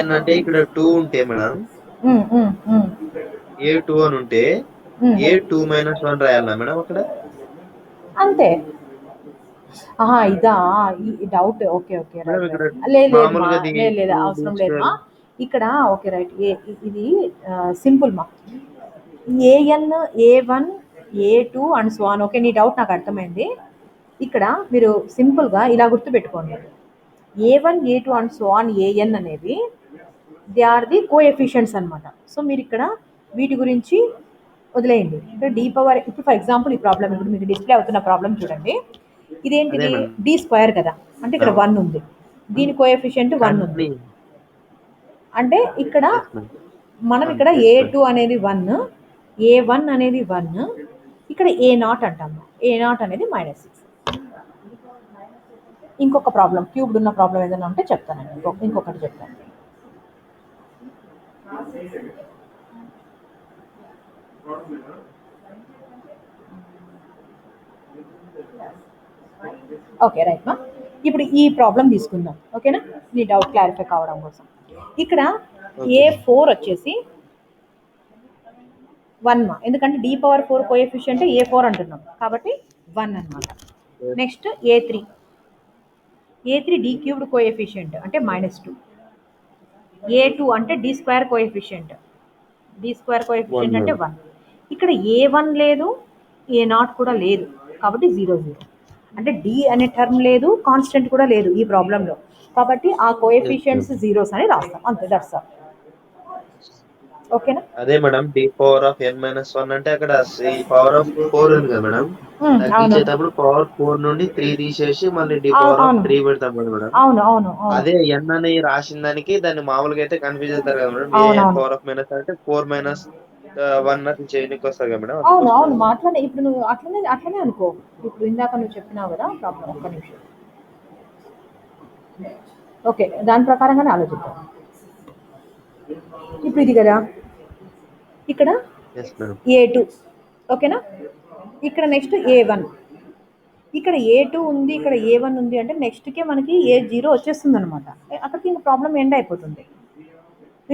an అంటే ఇక్కడ 2 ఉంటే మేడం, a2 అని ఉంటే a2 minus 1 రాయాలా మేడం అక్కడ? అంతే. ఇదా ఈ డౌట్? ఓకే ఓకే, లేదు అవసరం లేదమ్మా ఇక్కడ. Okay right. ఇది సింపుల్ మా. AN, A1, A2 and so on. Okay, నీ డౌట్ నాకు అర్థమైంది. ఇక్కడ మీరు సింపుల్గా ఇలా గుర్తుపెట్టుకోండి. A1, A2 and so on AN అనేవి దే ఆర్ ది కోఎఫిషియెంట్స్ అనమాట. సో మీరు ఇక్కడ వీటి గురించి వదిలేయండి. ఇక్కడ డి పవర్, ఇప్పుడు ఫర్ ఎగ్జాంపుల్ ఈ ప్రాబ్లం, ఇప్పుడు మీకు డిస్ప్లే అవుతున్న ప్రాబ్లం చూడండి. ఇదేంటిది? డి స్క్వేర్ కదా, అంటే ఇక్కడ 1 ఉంది, దీని కోఎఫిషియంట్ 1 ఉంది. అంటే ఇక్కడ మనం ఇక్కడ ఏ2 అనేది 1, ఏ1 అనేది 1, ఇక్కడ ఏ0 అంటాము. ఏ0 అనేది -6. ఇంకొక ప్రాబ్లం, క్యూబ్డ్ ఉన్న ప్రాబ్లం ఏదైనా ఉంటే చెప్తానండి. ఇంకొకటి చెప్తాను. ఓకే రైట్ మా. ఇప్పుడు ఈ ప్రాబ్లం తీసుకుందాం, ఓకేనా, నీ డౌట్ క్లారిఫై కావడం కోసం. ఇక్కడ ఏ4 వచ్చేసి 1 మా, ఎందుకంటే డి పవర్ 4 కోఎఫిషియంట్ ఏ4 అంటున్నాం కాబట్టి 1 అనమాట. నెక్స్ట్ ఏ3, డి క్యూబ్డ్ కోఎఫిషియంట్ అంటే -2. ఏ2 అంటే డి స్క్వేర్ కోఎఫిషియంట్ అంటే 1. ఇక్కడ ఏ1 లేదు, ఏ0 కూడా లేదు, కాబట్టి 0 0. అంటే డి అనే టర్మ్ లేదు, కాన్స్టెంట్ కూడా లేదు ఈ ప్రాబ్లంలో, కాబట్టి ఆ కోఎఫిషియంట్స్ జీరోస్ అని రాస్తాం అంతే. That's all. ఓకేనా? అదే madam, D power of n minus 1 అంటే అక్కడ పవర్ ఆఫ్ 4 ఉంది కదా మేడం. తగ్గించేటప్పుడు పవర్ 4 నుండి 3 తీసేసి మళ్ళీ డి పవర్ ఆఫ్ 3 పెడతాం కదా మేడం. అవును అవును. అదే n అని రాసిన దానికి దాన్ని మామూలుగా అయితే కన్ఫ్యూజ్ అవుతారు కదా మేడం. పవర్ ఆఫ్ మైనస్ అంటే 4 minus 1 అని చేయడానికి వస్తుంది కదా మేడం. అవును అవును. అట్లనే ఇప్పుడు నువ్వు అట్లనే అనుకో. ఇప్పుడు ఇందాక నువ్వు చెప్పినావు కదా ప్రాబ్లం, ఒక్క నిమిషం. ఓకే, దాని ప్రకారంగానే ఆలోచిద్దాం. ఇప్పుడు ఇది కదా, ఇక్కడ ఏ2, ఓకేనా. ఇక్కడ నెక్స్ట్ ఏ1, ఇక్కడ ఏ2 ఉంది, ఇక్కడ ఏ1 ఉంది, అంటే నెక్స్ట్కే మనకి ఏ0 వచ్చేస్తుంది అనమాట. అక్కడికి ఇంకా ప్రాబ్లం ఎండ్ అయిపోతుంది.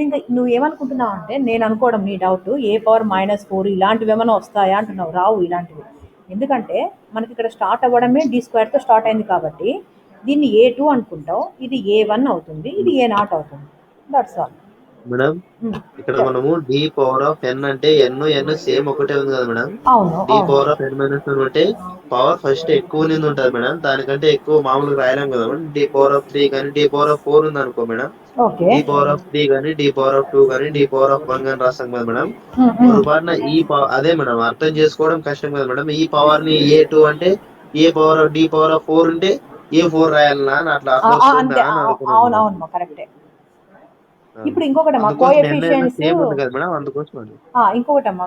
ఇంకా నువ్వు ఏమనుకుంటున్నావు అంటే, నేను అనుకోవడం నీ డౌట్, ఏ పవర్ -4 ఇలాంటివి ఏమైనా వస్తాయా అంటున్నావు. రావు ఇలాంటివి, ఎందుకంటే మనకి ఇక్కడ స్టార్ట్ అవ్వడమే డి స్క్వేర్తో స్టార్ట్ అయింది కాబట్టి దీన్ని ఏ2 అనుకుంటావు, ఇది ఏ1 అవుతుంది, ఇది ఏ0 అవుతుంది. That's all. మేడం ఉమ్, ఇక్కడ చెప్పు. మనము డి పవర్ ఆఫ్ ఎన్ అంటే ఎన్ సేమ్ ఒకటే ఉంది కదా మేడం. అవును డి అవును power of N minus one అంటే పవర్ ఫస్ట్ ఎక్కువ నింది ఉంటుంది మేడం. దానికంటే ఎక్కువ మామూలుగా రాయలేం కదా మేడం. డి పవర్ ఆఫ్ 3 కానీ డి పవర్ ఆఫ్ 4 ఉంది అనుకో madam. Okay. D power of 3 కానీ డి పవర్ ఆఫ్ 2 కానీ డి పవర్ ఆఫ్ 1 కానీ రాస్తాం కదా మేడం. ఉమ్, ఉమ్. పొరపాటున అదే మేడం అర్థం చేసుకోవడం కష్టం కదా మేడం. ఈ పవర్ ని A2 అంటే ఏ పవర్ డి పవర్ ఆఫ్ 4 ఉంటే A4 రాయాలనా అని అట్లా వస్తుందా అంతే అని అడుగుతున్నాను అవును మేడం. అవును కరెక్టే. ఆ. ఇప్పుడు ఇంకొకటమ్మా అందుకోసం ఎన్నైనా కోఎఫిషియన్స్. సేమ్ ఉంది కదా మేడం, అందుకోసం అది. ఇంకొకటమ్మా,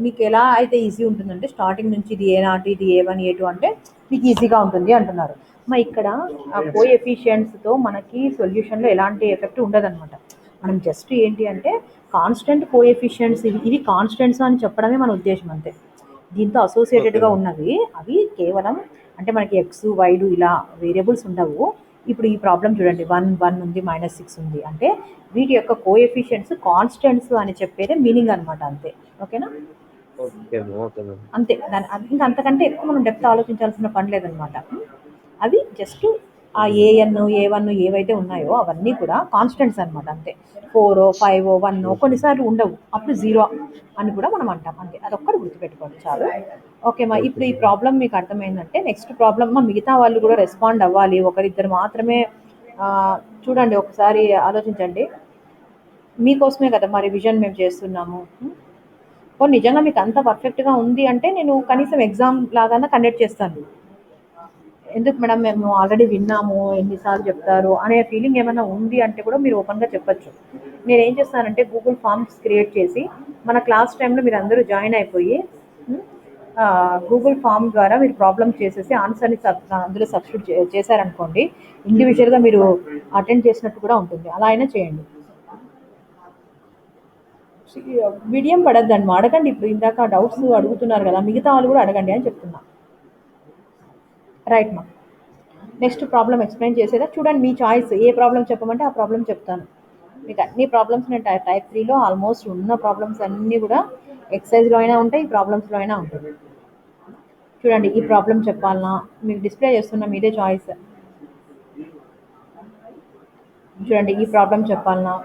మీకు ఎలా అయితే ఈజీ ఉంటుందంటే స్టార్టింగ్ నుంచి ఇది A0 ఇది A1 A2 అంటే మీకు ఈజీగా ఉంటుంది అంటున్నారు. మా ఇక్కడ ఆ కోఎఫిషియన్స్తో మనకి సొల్యూషన్లో ఎలాంటి ఎఫెక్ట్ ఉండదన్నమాట. మనం జస్ట్ ఏంటి అంటే కాన్స్టెంట్ కోఎఫిషియన్స్ ఇవి కాన్స్టెంట్స్ అని చెప్పడమే మన ఉద్దేశం అంతే. దీంతో ఓకే అసోసియేటెడ్గా మేడం. ఉన్నవి అవి కేవలం అంటే మనకి ఎక్స్ వైలు ఇలా వేరియబుల్స్ ఉండవు. ఇప్పుడు ఈ ప్రాబ్లం చూడండి, 1 ఉంది, -6 ఉంది అంటే వీటి యొక్క కోఎఫిషియన్స్ కాన్స్టెంట్స్ అని చెప్పేదే మీనింగ్ అనమాట, అంతే. ఓకేనా? Okay madam. Okay madam. అంతే. ఇంకా అంతకంటే ఎక్కువ మనం డెప్త్ ఆలోచించాల్సిన పని లేదనమాట. అవి జస్ట్ ఆ A1 ఏవైతే ఉన్నాయో అవన్నీ కూడా కాన్స్టెంట్స్ అనమాట, అంతే. 4 5 1 ఓకే. కొన్నిసార్లు ఉండవు, అప్పుడు 0 అని కూడా మనం అంటాం, అంతే. అదొక్కటి గుర్తుపెట్టుకోండి చాలు. ఓకేమా, ఓకే ఇప్పుడు ఈ మేడం. ప్రాబ్లం మీకు అర్థమైందంటే నెక్స్ట్ ప్రాబ్లమ్ మిగతా వాళ్ళు కూడా రెస్పాండ్ అవ్వాలి, ఒకరిద్దరు మాత్రమే. ఆ, చూడండి ఒకసారి ఆలోచించండి. మీకోసమే కదా మరి రివిజన్ మేము చేస్తున్నాము. నిజంగా మీకు అంత పర్ఫెక్ట్గా ఉంది అంటే నేను కనీసం ఎగ్జామ్ లాగానే కండక్ట్ చేస్తాను. ఎందుకు మేడం మేము ఆల్రెడీ విన్నాము ఎన్నిసార్లు చెప్తారు అనే ఫీలింగ్ ఏమైనా ఉంది అంటే కూడా మీరు ఓపెన్గా చెప్పచ్చు. నేను ఏం చేస్తానంటే గూగుల్ ఫామ్స్ క్రియేట్ చేసి మన క్లాస్ టైంలో మీరు అందరూ జాయిన్ అయిపోయి గూగుల్ ఫామ్ ద్వారా మీరు ప్రాబ్లమ్ చేసేసి ఆన్సర్ని అందులో సబ్స్టిట్యూట్ చేశారనుకోండి, ఇండివిజువల్గా మీరు అటెండ్ చేసినట్టు కూడా ఉంటుంది. అలా అయినా చేయండి. బిడియం పడద్దండి, అడగండి. ఇప్పుడు ఇందాక డౌట్స్ అడుగుతున్నారు కదా, మిగతా వాళ్ళు కూడా అడగండి అని చెప్తున్నా. రైట్ మా. నెక్స్ట్ ప్రాబ్లం ఎక్స్ప్లెయిన్ చేసేదా చూడండి, మీ చాయిస్. ఏ ప్రాబ్లం చెప్పమంటే ఆ ప్రాబ్లం చెప్తాను. మీకు అన్ని ప్రాబ్లమ్స్ నేను టైప్ 3లో ఆల్మోస్ట్ ఉన్న ప్రాబ్లమ్స్ అన్నీ కూడా ఎక్సైజ్లో అయినా ఉంటాయి, ప్రాబ్లమ్స్లో అయినా ఉంటుంది. చూడండి, ఈ ప్రాబ్లం చెప్పాలన్నా మీకు డిస్ప్లే చేస్తున్నా, మీదే చాయిస్. చూడండి, ఈ ప్రాబ్లం చెప్పాలన్నా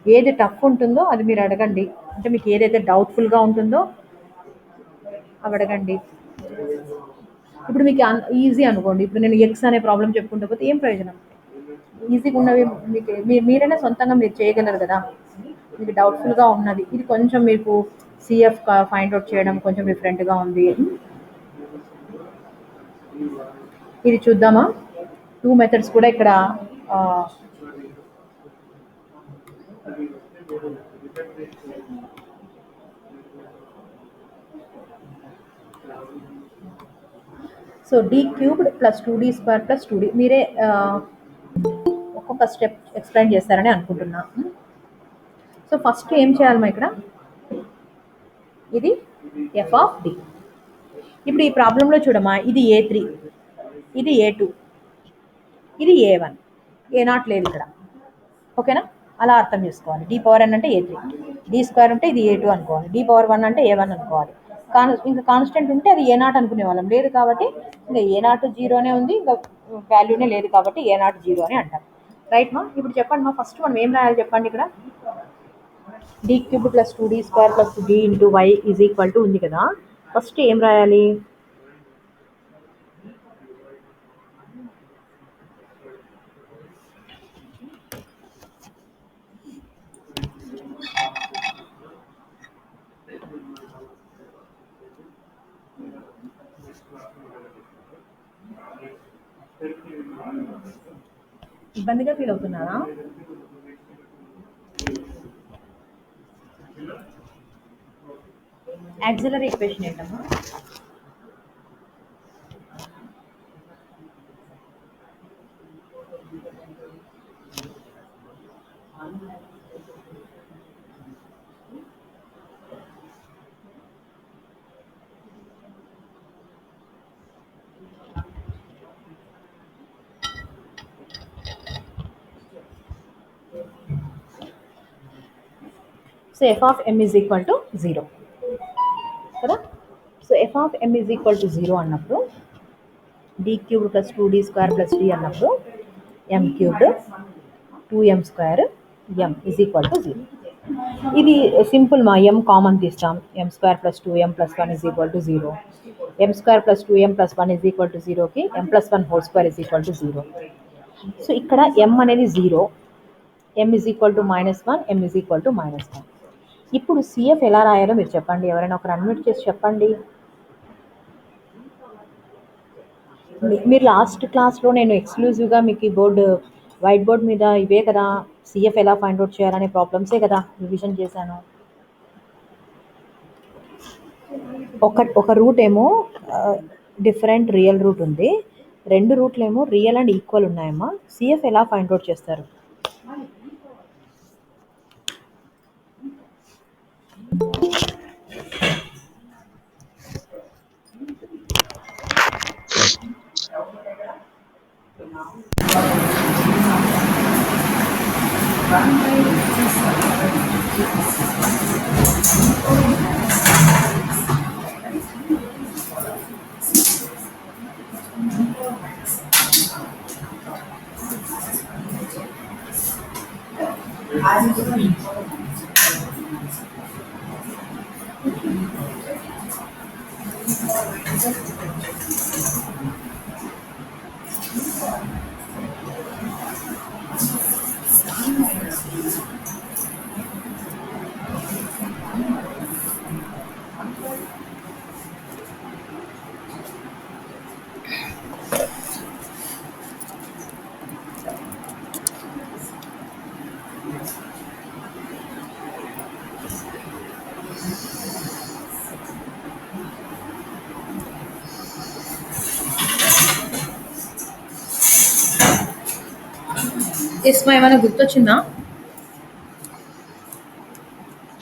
ఏది టఫ్ ఉంటుందో అది మీరు అడగండి. అంటే మీకు ఏదైతే డౌట్ఫుల్గా ఉంటుందో అవి అడగండి. ఇప్పుడు మీకు ఈజీ అనుకోండి, ఇప్పుడు నేను ఎక్స్ అనే ప్రాబ్లం చెప్పుకుంటూ పోతే ఏం ప్రయోజనం? ఈజీగా ఉన్నవి మీకు మీరైనా సొంతంగా మీరు చేయగలరు కదా. మీకు డౌట్ఫుల్గా ఉన్నది ఇది కొంచెం మీకు సిఎఫ్ ఫైండ్ అవుట్ చేయడం కొంచెం డిఫరెంట్గా ఉంది. ఇది చూద్దామా? 2 మెథడ్స్ కూడా ఇక్కడ సో d³ + 2d² + 2d మీరే ఒక్కొక్క స్టెప్ ఎక్స్ప్లెయిన్ చేస్తారని అనుకుంటున్నా. సో ఫస్ట్ ఏం చేయాలమ్మా ఇక్కడ, ఇది f(d). ఇప్పుడు ఈ ప్రాబ్లంలో చూడమ్మా, ఇది A3, ఇది A2, ఇది A1, A0 లేదు ఇక్కడ. ఓకేనా? అలా అర్థం చేసుకోవాలి. d⁴n అంటే A3, d² ఉంటే ఇది A2 అనుకోవాలి, d⁴1 అంటే A1 అనుకోవాలి. ఇంకా కాన్స్టెంట్ ఉంటే అది A0 అనుకునే వాళ్ళం, లేదు కాబట్టి ఇంకా A0 జీరోనే ఉంది, ఇంకా వాల్యూనే లేదు కాబట్టి A0 జీరో అని అంటారు. రైట్ మా? ఇప్పుడు చెప్పండి మా, ఫస్ట్ మనం ఏం రాయాలి చెప్పండి. ఇక్కడ d³ + 2d² + d × y = ఉంది కదా, ఫస్ట్ ఏం రాయాలి? ఇబ్బందిగా ఫీల్ అవుతున్నారా? యాక్సిలరీ ఈక్వేషన్ ఏంటమ్మా? సో f(m) = 0 కదా. సో f(m) = 0 అన్నప్పుడు d³ + 2d² + d అన్నప్పుడు m³ 2m² M is equal to 0. ఇది సింపుల్ మా ఎం కామన్ తీస్తాం. M square plus 2m plus 1 is equal to 0. M square plus 2m plus 1 is equal to 0కి m plus 1 whole square is equal to 0. So ఇక్కడ m అనేది 0, m is equal to -1, m is equal to -1. ఇప్పుడు CF ఎలా రాయాలో మీరు చెప్పండి. ఎవరైనా ఒకరు అన్మ్యూట్ చేసి చెప్పండి. మీరు లాస్ట్ క్లాస్లో నేను ఎక్స్క్లూజివ్గా మీకు ఈ బోర్డు వైట్ బోర్డ్ మీద ఇవే కదా సిఎఫ్ ఎలా ఫైండ్ అవుట్ చేయాలనే ప్రాబ్లమ్సే కదా రివిజన్ చేశాను. ఒక రూట్ ఏమో డిఫరెంట్ రియల్ రూట్ ఉంది, 2 రూట్లు ఏమో రియల్ అండ్ ఈక్వల్ ఉన్నాయమ్మా. సిఎఫ్ ఎలా ఫైండ్ అవుట్ చేస్తారు? ఎస్ మా ఏమైనా గుర్తొచ్చిందా?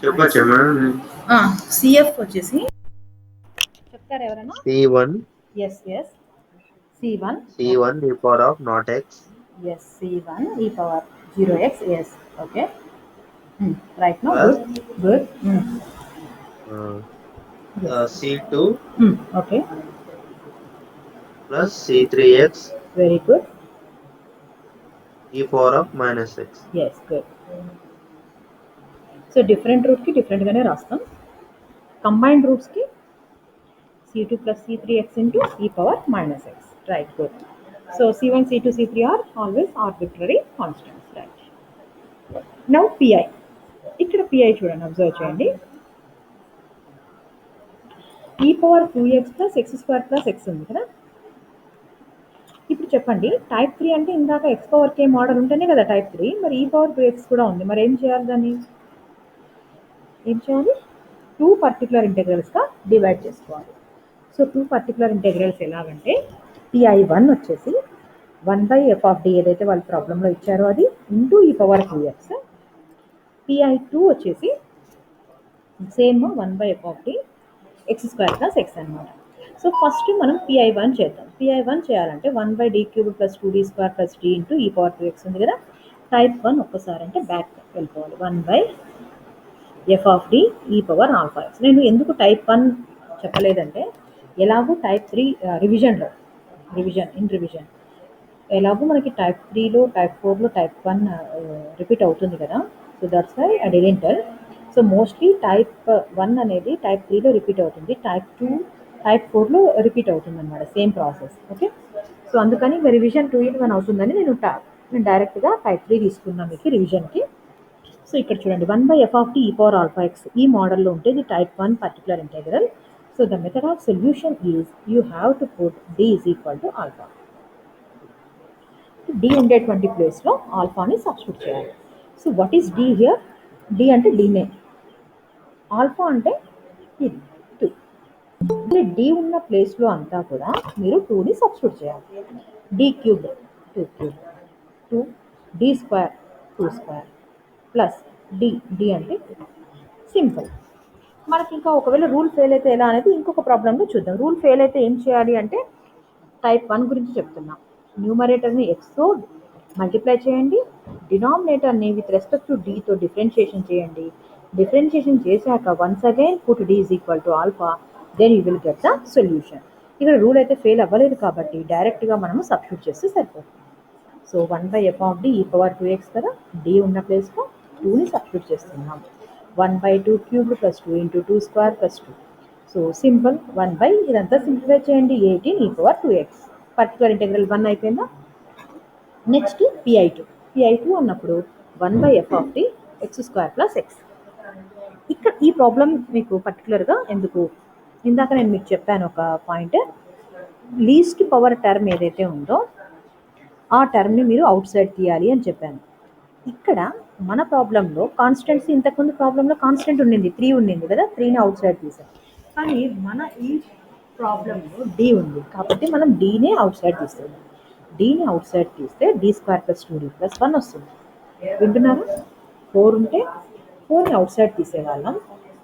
చెప్పచ్చమ్మా. సిఎఫ్ వచ్చేసి చెప్తారా ఎవరైనా? C1 yes C1 e power of not x. Yes C1 e power 0x. Yes okay right no. Plus good C2 okay plus C3x very good. e power of -x. Yes good. So different రూట్కి డిఫరెంట్గానే రాస్తాం. Combined రూట్స్కి C2 plus C3x into e power -x. Right, good. So C1, C2, C3 are always arbitrary constants, right? Now PI. ఇక్కడ PI చూడండి, observe చేయండి. e power 2x plus x square plus x ఉంది కదా. ఇప్పుడు చెప్పండి, type 3 అంటే ఇందాక x power k model ఉంటేనే కదా టైప్ 3. మరి e పవర్ 2x కూడా ఉంది, మరి ఏం చేయాలి దాన్ని? ఏం చేయాలి? 2 పర్టికులర్ ఇంటెగ్రల్స్గా డివైడ్ చేసుకోవాలి. సో 2 పర్టికులర్ ఇంటెగ్రల్స్ ఎలాగంటే PI1 వచ్చేసి 1/f ఆఫ్ d ఏదైతే వాళ్ళ ప్రాబ్లంలో ఇచ్చారో అది into e power 2x. PI2 వచ్చేసి same 1/f of d x square plus x అనమాట. సో ఫస్ట్ మనం PI1 చేద్దాం. PI1 చేయాలంటే 1/d³ plus 2d square plus d into e power 2x ఉంది కదా. టైప్ 1 ఒక్కసారి అంటే బ్యాక్ వెళ్ళిపోవాలి. 1/f of d e power alpha x. నేను ఎందుకు టైప్ 1 చెప్పలేదంటే ఎలాగో టైప్ 3 రివిజన్ ఎలాగో మనకి టైప్ 3లో టైప్ 4లో టైప్ 1 రిపీట్ అవుతుంది కదా. So that's why I didn't tell. So mostly type 1 అనేది టైప్ 3లో రిపీట్ అవుతుంది, టైప్ 2 టైప్ 4లో రిపీట్ అవుతుంది అనమాట, సేమ్ ప్రాసెస్. ఓకే, సో అందుకని రివిజన్ 2-in-1 అవుతుందని నేను డైరెక్ట్గా టైప్ 3 తీసుకున్నాను మీకు రివిజన్కి. సో ఇక్కడ చూడండి, 1/f of d e power alpha x ఈ మోడల్లో ఉంటే ఇది type 1 particular integral. So the method of solution is you have to put d is equal to alpha. d ఉండేటువంటి ప్లేస్లో ఆల్ఫాని సబ్స్టిట్యూట్ చేయాలి. So what is d here? d అంటే dనే, alpha అంటే ఇది 2. d ఉన్న ప్లేస్లో అంతా కూడా మీరు 2ని సబ్స్టిట్యూట్ చేయాలి. d³ 2³ 2 d square 2 square plus d అంటే సింపుల్. మనకి ఇంకా ఒకవేళ రూల్ ఫెయిల్ అయితే ఎలా అనేది ఇంకొక ప్రాబ్లంలో చూద్దాం. రూల్ ఫెయిల్ అయితే ఏం చేయాలి అంటే టైప్ 1 గురించి చెప్తున్నాం. న్యూమరేటర్ని xతో మల్టిప్లై చేయండి, డినామినేటర్ని విత్ రెస్పెక్ట్ టు dతో డిఫరెన్షియేషన్ చేయండి. డిఫరెన్షియేషన్ చేశాక once again put d is equal to alpha, then you will get the solution. ఇక్కడ రూల్ అయితే ఫెయిల్ అవ్వలేదు కాబట్టి డైరెక్ట్గా మనము సబ్స్టిట్యూట్ చేస్తే సరిపోతుంది. So 1/f of D e⁴ కదా, డి ఉన్న ప్లేస్లో 2ని సబ్స్టిట్యూట్ చేస్తున్నాం. 1/2 cubed plus 2 into 2 square plus 2. So simple 1 ఇదంతా సింప్లిఫై చేయండి, 18 e⁴ పర్టికులర్ ఇంటెగ్రల్ 1 అయిపోయిందా. నెక్స్ట్ పిఐ2 అన్నప్పుడు 1/f of D x² plus x. ఇక్కడ ఈ ప్రాబ్లం మీకు పర్టికులర్గా ఎందుకు, ఇందాక నేను మీకు చెప్పాను ఒక పాయింట్, లీస్ట్ పవర్ టర్మ్ ఏదైతే ఉందో ఆ టర్మ్ని మీరు అవుట్ సైడ్ తీయాలి అని చెప్పాను. ఇక్కడ మన ప్రాబ్లంలో కాన్స్టెంట్స్, ఇంతకుముందు ప్రాబ్లంలో కాన్స్టెంట్ ఉండింది 3 ఉండింది కదా, 3ని అవుట్ సైడ్ తీసాం. కానీ మన ఈ ప్రాబ్లంలో డి ఉంది కాబట్టి మనం డీనే అవుట్ సైడ్ తీస్తున్నాం. డీని అవుట్ సైడ్ తీస్తే d² ప్లస్ 2d ప్లస్ 1 వస్తుంది. వింటున్నారా? 4 ఉంటే 4ని అవుట్ సైడ్ తీసేవాళ్ళం,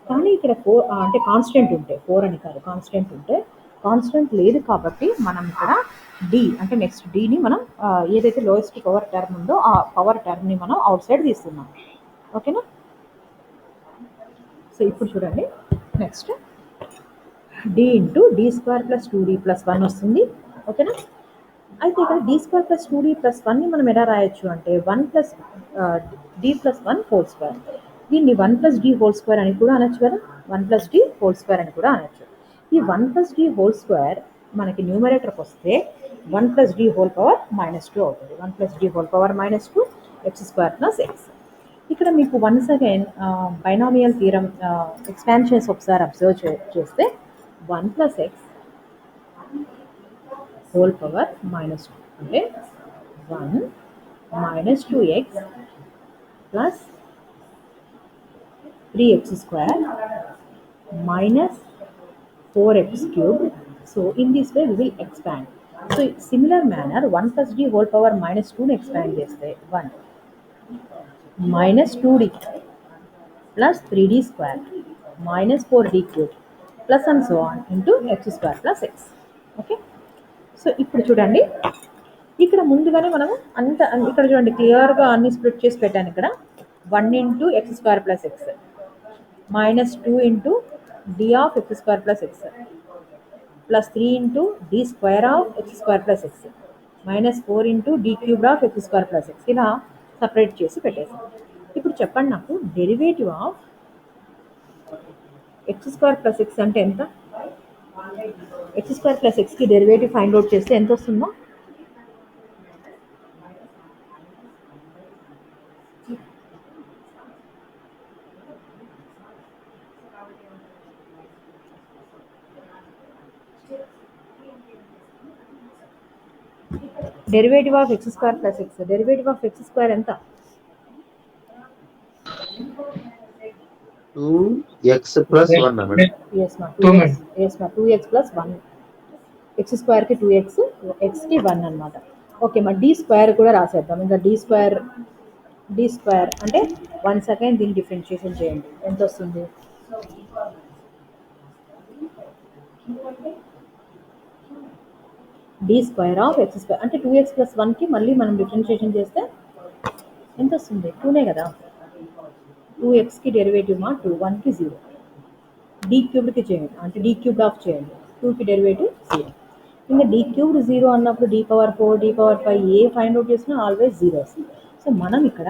కానీ ఇక్కడ 4 అంటే కాన్స్టెంట్ ఉంటే, 4 అని కాదు కాన్స్టెంట్ ఉంటే, కాన్స్టెంట్ లేదు కాబట్టి మనం ఇక్కడ డి అంటే నెక్స్ట్ డీని మనం ఏదైతే లోయెస్ట్ పవర్ టర్మ్ ఉందో ఆ పవర్ టర్మ్ని మనం అవుట్ సైడ్ తీస్తున్నాం. ఓకేనా? సో ఇప్పుడు చూడండి, next D into d² plus 2d plus 1 వస్తుంది. ఓకేనా? అయితే ఇక్కడ d² ప్లస్ 2d ప్లస్ 1ని మనం ఎలా రాయొచ్చు అంటే 1 plus d plus 1 whole square. దీన్ని 1 ప్లస్ d హోల్ స్క్వేర్ అని కూడా అనొచ్చు కదా, 1 ప్లస్ d హోల్ స్క్వేర్ అని కూడా అనొచ్చు. ఈ 1 ప్లస్ d హోల్ స్క్వేర్ మనకి న్యూమరేటర్కి వస్తే 1 ప్లస్ d హోల్ పవర్ -2 అవుతుంది. 1 plus d whole power -2 x² plus x. ఇక్కడ మీకు once again binomial theorem expansions ఒకసారి అబ్జర్వ్ చేస్తే 1 ప్లస్ x హోల్ పవర్ -2 అంటే 1 -2x plus 3x² minus 4x cubed. So in this way we will expand. So similar manner 1 plus d whole power -2 expand చేస్తే 1 minus 2d plus 3d square minus 4d cubed plus and so on into x² plus x. Okay, so ఇప్పుడు చూడండి, ఇక్కడ ముందుగానే మనము ఇక్కడ చూడండి క్లియర్గా అన్ని స్ప్లిట్ చేసి పెట్టాను. ఇక్కడ 1 into x² plus X minus 2 into d of x² plus x plus 3 into d square of x² plus x minus 4 into d cubed of x² plus x ఇలా సపరేట్ చేసి పెట్టేసాం. ఇప్పుడు చెప్పండి నాకు, derivative of x² plus x అంటే ఎంత? x² plus xకి derivative find out చేస్తే ఎంత వస్తుందో? Derivative of x² plus x, derivative of x² ఎంత? 2x plus 1 madam. yes ma 2x plus 1, x² కి 2x, xకి 1 అనమాట. ఓకే మా d² కూడా రాసేద్దాం. ఇంకా d² అంటే 1 సెకండ్ దీన్ని డిఫరెన్షియేషన్ చేయండి, ఎంత వస్తుంది? d² ఆఫ్ x² అంటే 2x ప్లస్ 1కి మళ్ళీ మనం డిఫరెన్షియేషన్ చేస్తే ఎంత వస్తుంది? 2నే కదా. 2xకి డెరివేటివ్ మా 2, 1కి 0. d క్యూబ్డ్కి చేయండి అంటే d క్యూబ్డ్ ఆఫ్ చేయండి, 2కి డెరివేటివ్ 0. ఇంకా d క్యూబ్డ్ 0 అన్నప్పుడు d⁴, d⁵ ఏ ఫైండ్ అవుట్ చేసినా ఆల్వేస్ 0 వస్తుంది. సో మనం ఇక్కడ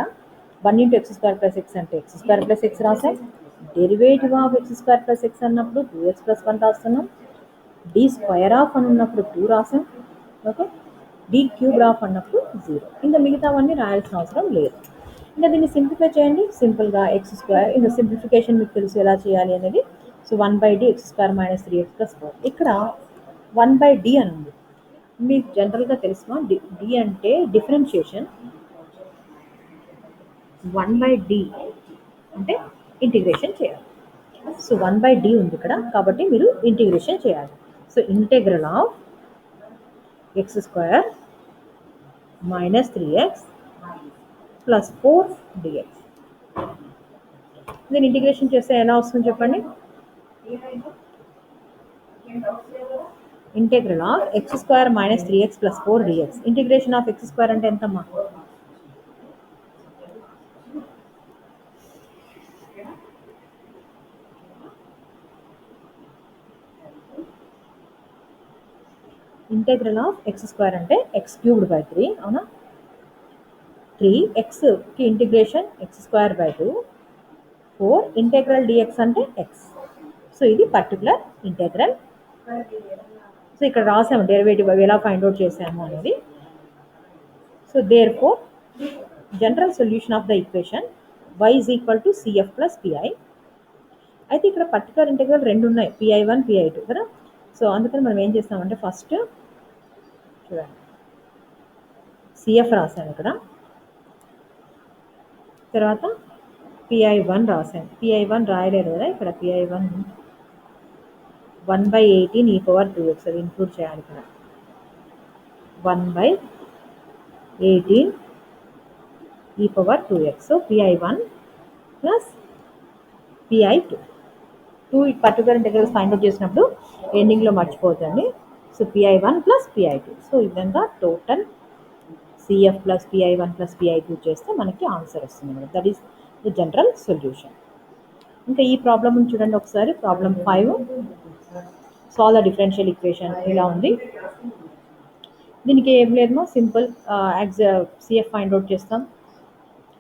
1 ఇంటూ x² ప్లస్ x అంటే x² ప్లస్ x రాసాం. Derivative of x² plus x అన్నప్పుడు 2x ప్లస్ 1 రాస్తున్నాం. d² ఆఫ్ అని ఉన్నప్పుడు 2 రాసాం. ఓకే, d క్యూబ్డ్ ఆఫ్ అన్నప్పుడు 0. ఇంకా మిగతావన్నీ రాయాల్సిన అవసరం లేదు. ఇంకా దీన్ని సింప్లిఫై చేయండి, సింపుల్గా x². ఇంకా సింప్లిఫికేషన్ మీకు తెలుసు ఎలా చేయాలి అనేది. So 1/d x² minus 3x plus 4. ఇక్కడ 1/d అని ఉంది, మీకు జనరల్గా తెలుసుమా d అంటే డిఫరెన్షియేషన్, 1/d అంటే ఇంటిగ్రేషన్ చేయాలి. సో 1/d ఉంది ఇక్కడ కాబట్టి మీరు ఇంటిగ్రేషన్ చేయాలి. So integral of x² minus 3x plus 4 dx. దీన్ని ఇంటిగ్రేషన్ చేస్తే ఎలా వస్తుంది చెప్పండి? Integral of x² minus 3x plus 4 dx. Integration of x² అంటే ఎంతమ్మా? ఇంటెగ్రల్ ఆఫ్ x² అంటే x³ by 3, అవునా? 3 ఎక్స్కి ఇంటిగ్రేషన్ x²/2 4 ఇంటెగ్రల్ డిఎక్స్ అంటే ఎక్స్. సో ఇది పర్టికులర్ ఇంటెగ్రల్. సో ఇక్కడ రాసాము డెరివేటివ్ ఎలా ఫైండ్ అవుట్ చేసాము అనేది. So therefore general solution of the equation y is equal to CF plus PI. అయితే ఇక్కడ పర్టికులర్ ఇంటెగ్రల్ రెండు ఉన్నాయి, PI1 PI2 కదా. సో అందుకని మనం ఏం చేస్తామంటే ఫస్ట్ చూడండి సిఎఫ్ రాశాను ఇక్కడ, తర్వాత PI1 రాశాను. PI1 రాయలేదు కదా ఇక్కడ, PI1 1/18 e⁻²x అది ఇంక్లూడ్ చేయాలి ఇక్కడ. 1/18 e⁻²x. So PI1 plus PI2. 2 particular integrals find out చేసినప్పుడు ఎండింగ్లో మర్చిపోతుంది. So PI1 plus PI2. So ఈ విధంగా total CF plus PI1 plus PI2 చేస్తే మనకి ఆన్సర్ వస్తుంది madam. That is the general solution. ఇంకా ఈ ప్రాబ్లమ్ చూడండి ఒకసారి, problem 5. Solve the differential equation ఇలా ఉంది. దీనికి ఏం లేదమ్మా, సింపుల్ సిఎఫ్ ఫైండ్ అవుట్ చేస్తాం.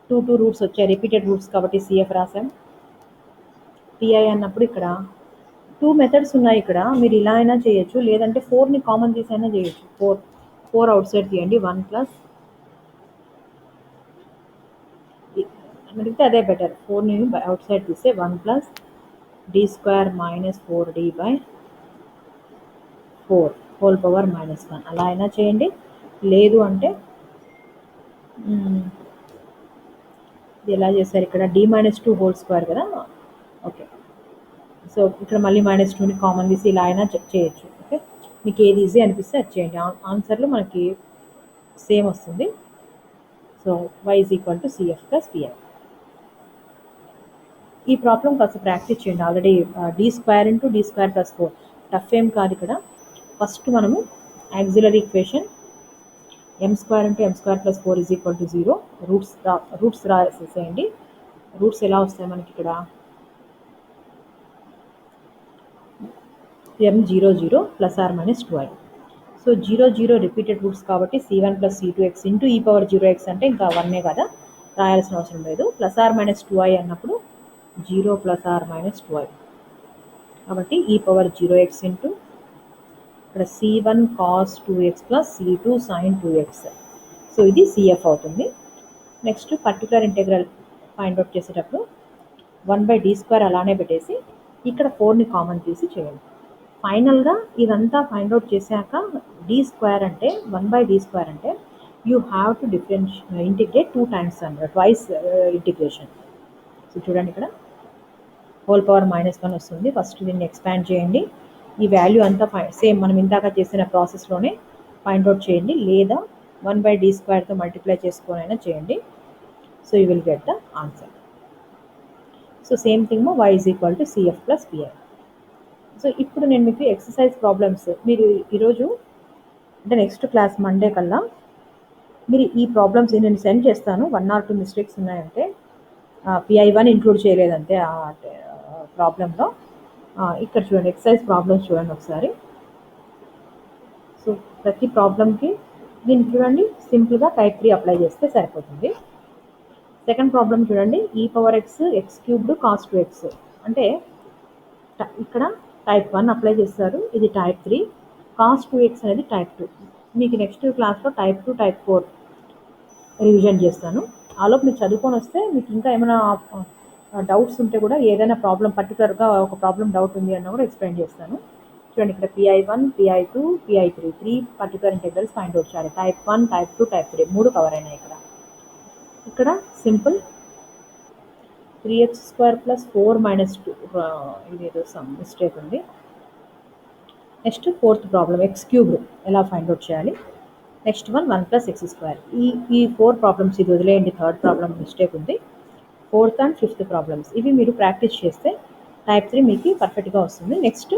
2 రూట్స్ వచ్చాయి, రిపీటెడ్ రూట్స్ కాబట్టి సిఎఫ్ రాసాం. పిఐ అన్నప్పుడు ఇక్కడ 2 మెథడ్స్ ఉన్నాయి. ఇక్కడ మీరు ఇలా అయినా చేయొచ్చు, లేదంటే 4ని కామన్ తీసి అయినా చేయొచ్చు. 4 అవుట్ సైడ్ తీయండి, 1 ప్లస్ అడిగితే అదే బెటర్. 4ని అవుట్ సైడ్ తీస్తే 1 plus d² - 4d/4 whole power -1 అలా అయినా చేయండి. లేదు అంటే ఇది ఎలా చేశారు ఇక్కడ, d-2 హోల్ స్క్వేర్ కదా. ఓకే, సో ఇక్కడ మళ్ళీ -2ని కామన్ తీసి ఇలా అయినా చేయొచ్చు. ఓకే, మీకు ఏది ఈజీ అనిపిస్తే అది చేయండి. ఆన్సర్లు మనకి సేమ్ వస్తుంది. So y is equal to CF plus PI. ఈ ప్రాబ్లం కాస్త ప్రాక్టీస్ చేయండి. ఆల్రెడీ d² × d² + 4 టఫ్ ఏం కాదు. ఇక్కడ ఫస్ట్ మనము auxiliary equation m² × m² + 4 is equal to 0. Roots రాసేసేయండి. రూట్స్ ఎలా వస్తాయి మనకి ఇక్కడ, m0 0 ± 2i. So 0 0 repeated roots కాబట్టి c1 + c2x × e⁻0x అంటే ఇంకా 1 కదా, రాయాల్సిన అవసరం లేదు. ±2i అన్నప్పుడు 0 ± 2i కాబట్టి e⁻0x ఇక్కడ c1 cos 2x + c2 sin 2x. So ఇది సిఎఫ్ అవుతుంది. Next particular integral find out చేసేటప్పుడు 1/d² అలానే పెట్టేసి ఇక్కడ 4ని కామన్ తీసి చేయండి. ఫైనల్గా ఇదంతా ఫైండ్ అవుట్ చేశాక d² అంటే 1/d² అంటే you have to integrate 2 times అన్నమాట, ట్వైస్ ఇంటిగ్రేషన్. సో చూడండి ఇక్కడ హోల్ పవర్ -1 వస్తుంది. ఫస్ట్ దీన్ని ఎక్స్పాండ్ చేయండి. ఈ వాల్యూ అంతా సేమ్ మనం ఇందాక చేసిన ప్రాసెస్లోనే ఫైండ్ అవుట్ చేయండి, లేదా 1/d²తో మల్టిప్లై చేసుకొని అయినా చేయండి. So you will get the answer. So same thing y is equal to CF plus PI. So ఇప్పుడు నేను మీకు ఎక్సర్సైజ్ ప్రాబ్లమ్స్ మీరు ఈరోజు అంటే నెక్స్ట్ క్లాస్ మండే కల్లా మీరు ఈ ప్రాబ్లమ్స్ నేను సెండ్ చేస్తాను. 1 or 2 మిస్టేక్స్ ఉన్నాయంటే PI1 ఇంక్లూడ్ చేయలేదంటే ఆ ప్రాబ్లంలో. ఇక్కడ చూడండి ఎక్సర్సైజ్ ప్రాబ్లమ్స్ చూడండి ఒకసారి. సో ప్రతి ప్రాబ్లంకి దీన్ని చూడండి సింపుల్గా టైప్ 3 అప్లై చేస్తే సరిపోతుంది. సెకండ్ ప్రాబ్లం చూడండి, e⁻x x³ cos 2x అంటే ఇక్కడ టైప్ 1 అప్లై చేస్తారు, ఇది టైప్ 3. cos 2x అనేది టైప్ 2. మీకు నెక్స్ట్ క్లాస్లో టైప్ 2 టైప్ 4 రివిజన్ చేస్తాను. ఆలోపు మీరు చదువుకొని వస్తే మీకు ఇంకా ఏమైనా డౌట్స్ ఉంటే కూడా ఏదైనా ప్రాబ్లం పర్టికులర్గా ఒక ప్రాబ్లం డౌట్ ఉంది అన్న కూడా ఎక్స్ప్లెయిన్ చేస్తాను. చూడండి ఇక్కడ PI1 PI2 PI3 3 particular integrals find out చేయాలి. టైప్ 1 టైప్ 2 టైప్ 3 3 కవర్ అయినాయి. ఇక్కడ సింపుల్ 3x² + 4 - 2 ఇదేదో సమ్ మిస్టేక్ ఉంది. నెక్స్ట్ 4th ప్రాబ్లం x³ ఎలా ఫైండ్ అవుట్ చేయాలి. Next 1 + x². ఈ 4 ప్రాబ్లమ్స్ ఇది వదిలేయండి, 3rd ప్రాబ్లం మిస్టేక్ ఉంది. 4th and 5th ప్రాబ్లమ్స్ ఇవి మీరు ప్రాక్టీస్ చేస్తే టైప్ 3 మీకు పర్ఫెక్ట్గా వస్తుంది. నెక్స్ట్